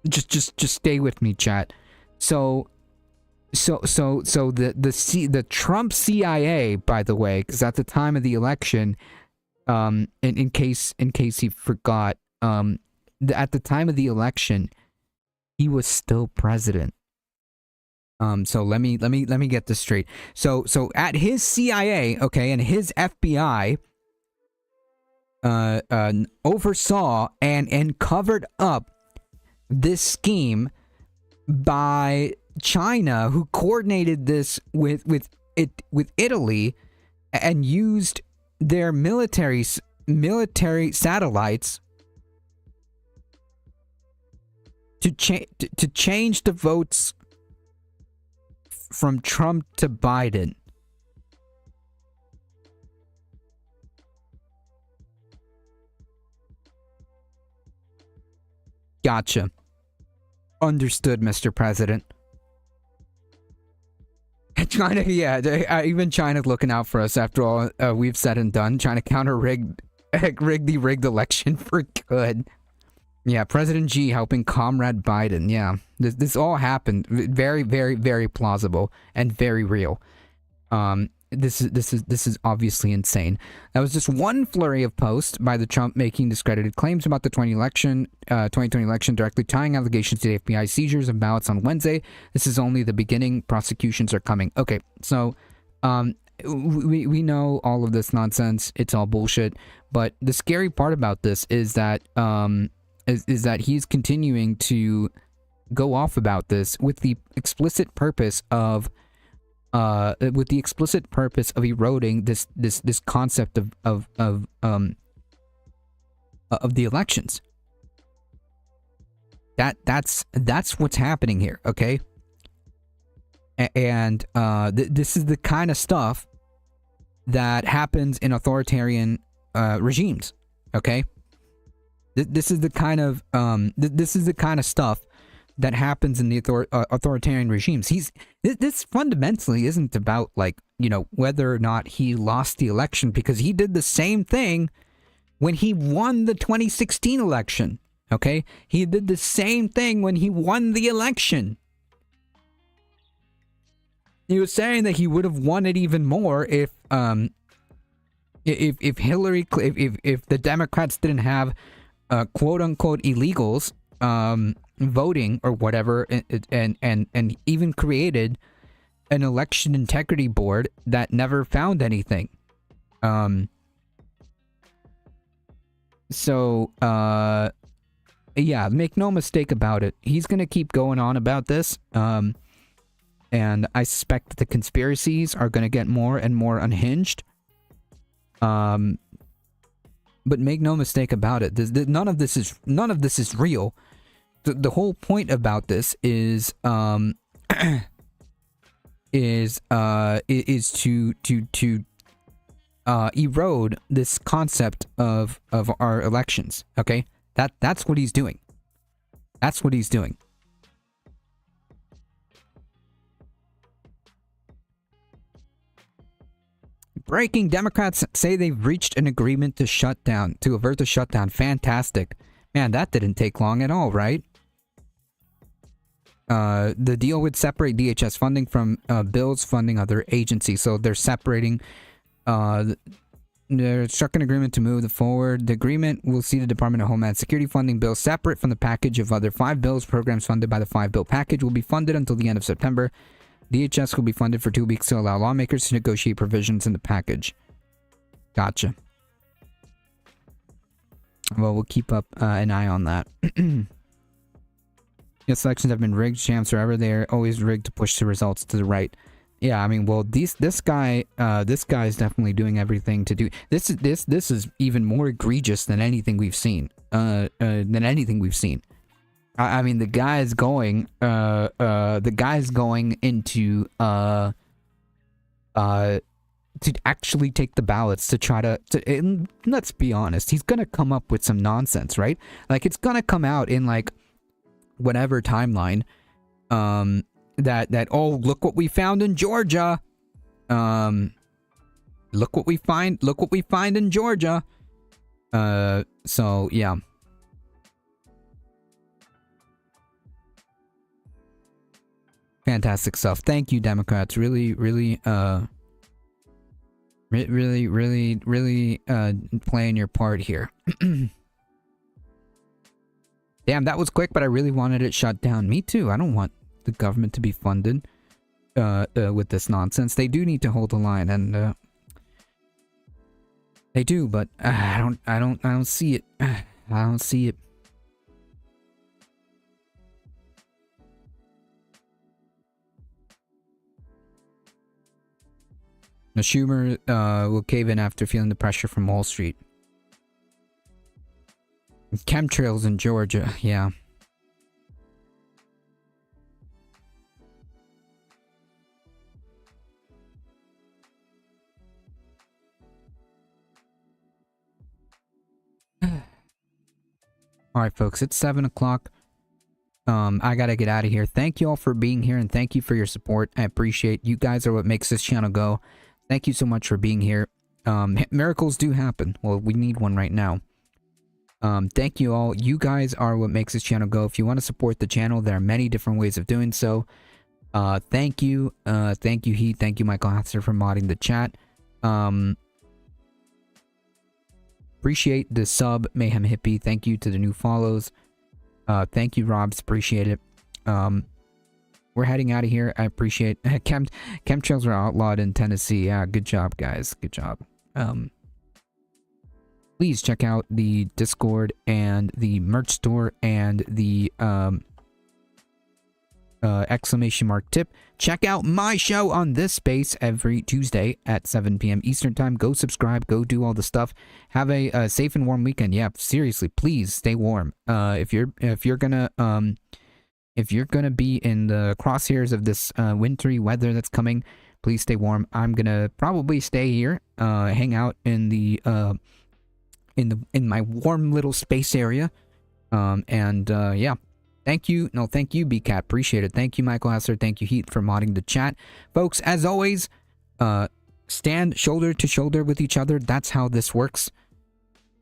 just stay with me, chat. So the Trump CIA, by the way, because at the time of the election, in case he forgot, at the time of the election, he was still president. So let me get this straight. So at his CIA, okay, and his FBI oversaw and covered up this scheme by China, who coordinated this with Italy and used their military satellites to change the votes from Trump to Biden. Gotcha. Understood, Mr. President. China, yeah, even China's looking out for us after all we've said and done, trying to rig the rigged election for good. Yeah, President Xi helping Comrade Biden. Yeah, this all happened. Very, very, very plausible and very real. This is obviously insane. That was just one flurry of posts by the Trump making discredited claims about the 2020 election, directly tying allegations to the FBI seizures of ballots on Wednesday. This is only the beginning. Prosecutions are coming. Okay, so we know all of this nonsense. It's all bullshit. But the scary part about this is that is that he's continuing to go off about this with the explicit purpose of eroding this concept of the elections. That's what's happening here, okay? And this is the kind of stuff that happens in authoritarian regimes, okay? This is the kind of stuff that happens in the authoritarian regimes. This fundamentally isn't about, like, whether or not he lost the election, because he did the same thing when he won the 2016 election. Okay, he did the same thing when he won the election. He was saying that he would have won it even more if the Democrats didn't have quote unquote illegals voting or whatever, and even created an election integrity board that never found anything. Yeah, make no mistake about it. He's gonna keep going on about this. and I suspect that the conspiracies are going to get more and more unhinged. But make no mistake about it, none of this is real. The whole point about this is to erode this concept of our elections. Okay, that's what he's doing. That's what he's doing. Breaking: Democrats say they've reached an agreement to avert the shutdown. Fantastic. Man, that didn't take long at all, right? The deal would separate DHS funding from bills funding other agencies. So they're separating. They're struck an agreement to move forward. The agreement will see the Department of Homeland Security funding bills separate from the package of other 5 bills. Programs funded by the 5-bill package will be funded until the end of September. DHS will be funded for 2 weeks to allow lawmakers to negotiate provisions in the package. Gotcha. Well, we'll keep up an eye on that. Yes, elections have been rigged. Shams forever. They're always rigged to push the results to the right. Yeah, I mean, well, this guy is definitely doing everything to do. This is even more egregious than anything we've seen. I mean, the guy's going into to actually take the ballots to try to and let's be honest, he's gonna come up with some nonsense, right? Like, it's gonna come out in like whatever timeline, that oh, look what we found in Georgia, look what we find in Georgia. So yeah. Fantastic stuff. Thank you, Democrats. Really playing your part here. Damn, that was quick, but I really wanted it shut down. Me too. I don't want the government to be funded with this nonsense. They do need to hold the line, and they do, but I don't see it. I don't see it. Now, Schumer will cave in after feeling the pressure from Wall Street. Chemtrails in Georgia, yeah. Alright, folks, it's 7 o'clock. I gotta get out of here. Thank you all for being here, and thank you for your support. I appreciate you guys are what makes this channel go. Thank you so much for being here. Miracles do happen. Well, we need one right now. Thank you all. You guys are what makes this channel go. If you want to support the channel, there are many different ways of doing so. Thank you. Thank you, Heat. Thank you, Michael Hatzer, for modding the chat. Appreciate the sub, Mayhem Hippie. Thank you to the new follows. Thank you, Robs. Appreciate it. We're heading out of here. I appreciate chemtrails are outlawed in Tennessee. Yeah, good job, guys. Good job. Please check out the Discord and the merch store and the exclamation mark tip. Check out my show on this space every Tuesday at 7 p.m. Eastern time. Go subscribe. Go do all the stuff. Have a safe and warm weekend. Yeah, seriously, please stay warm. If you're gonna be in the crosshairs of this wintry weather that's coming, please stay warm. I'm gonna probably stay here, hang out in the in my warm little space area, yeah. Thank you, BCat, appreciate it. Thank you, Michael Hassler. Thank you, Heat, for modding the chat, folks. As always, stand shoulder to shoulder with each other. That's how this works.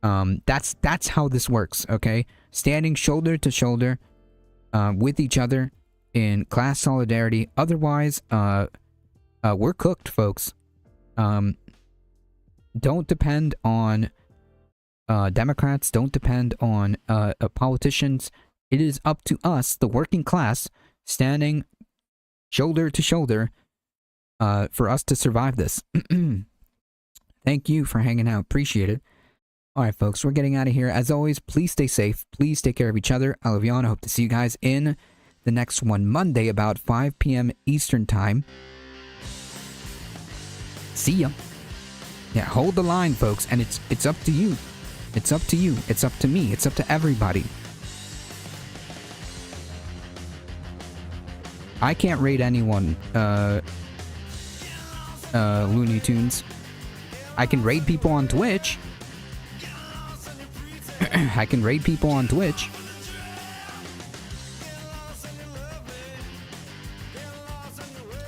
That's how this works. Okay, standing shoulder to shoulder with each other in class solidarity. Otherwise, we're cooked, folks. Don't depend on Democrats. Don't depend on politicians. It is up to us, the working class, standing shoulder to shoulder for us to survive this. Thank you for hanging out. Appreciate it. All right, folks, we're getting out of here. As always, please stay safe. Please take care of each other. I love you all, and I hope to see you guys in the next one Monday about 5 p.m. Eastern Time. See ya. Yeah, hold the line, folks, and it's up to you. It's up to you. It's up to me. It's up to everybody. I can't rate anyone, Looney Tunes. I can raid people on Twitch. I can raid people on Twitch.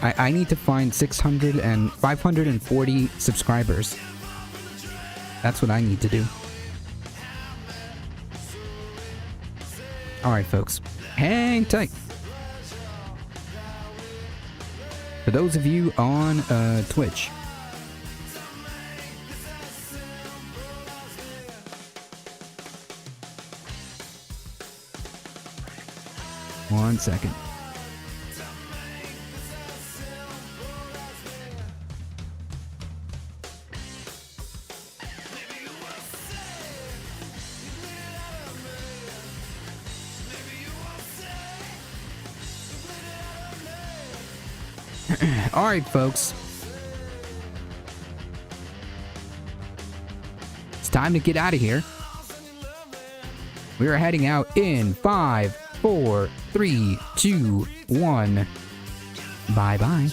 I need to find 540 subscribers. That's what I need to do. Alright, folks. Hang tight. For those of you on Twitch, one second. Alright, folks. It's time to get out of here. We are heading out in 5, 4, 3, 2, 1. Bye-bye.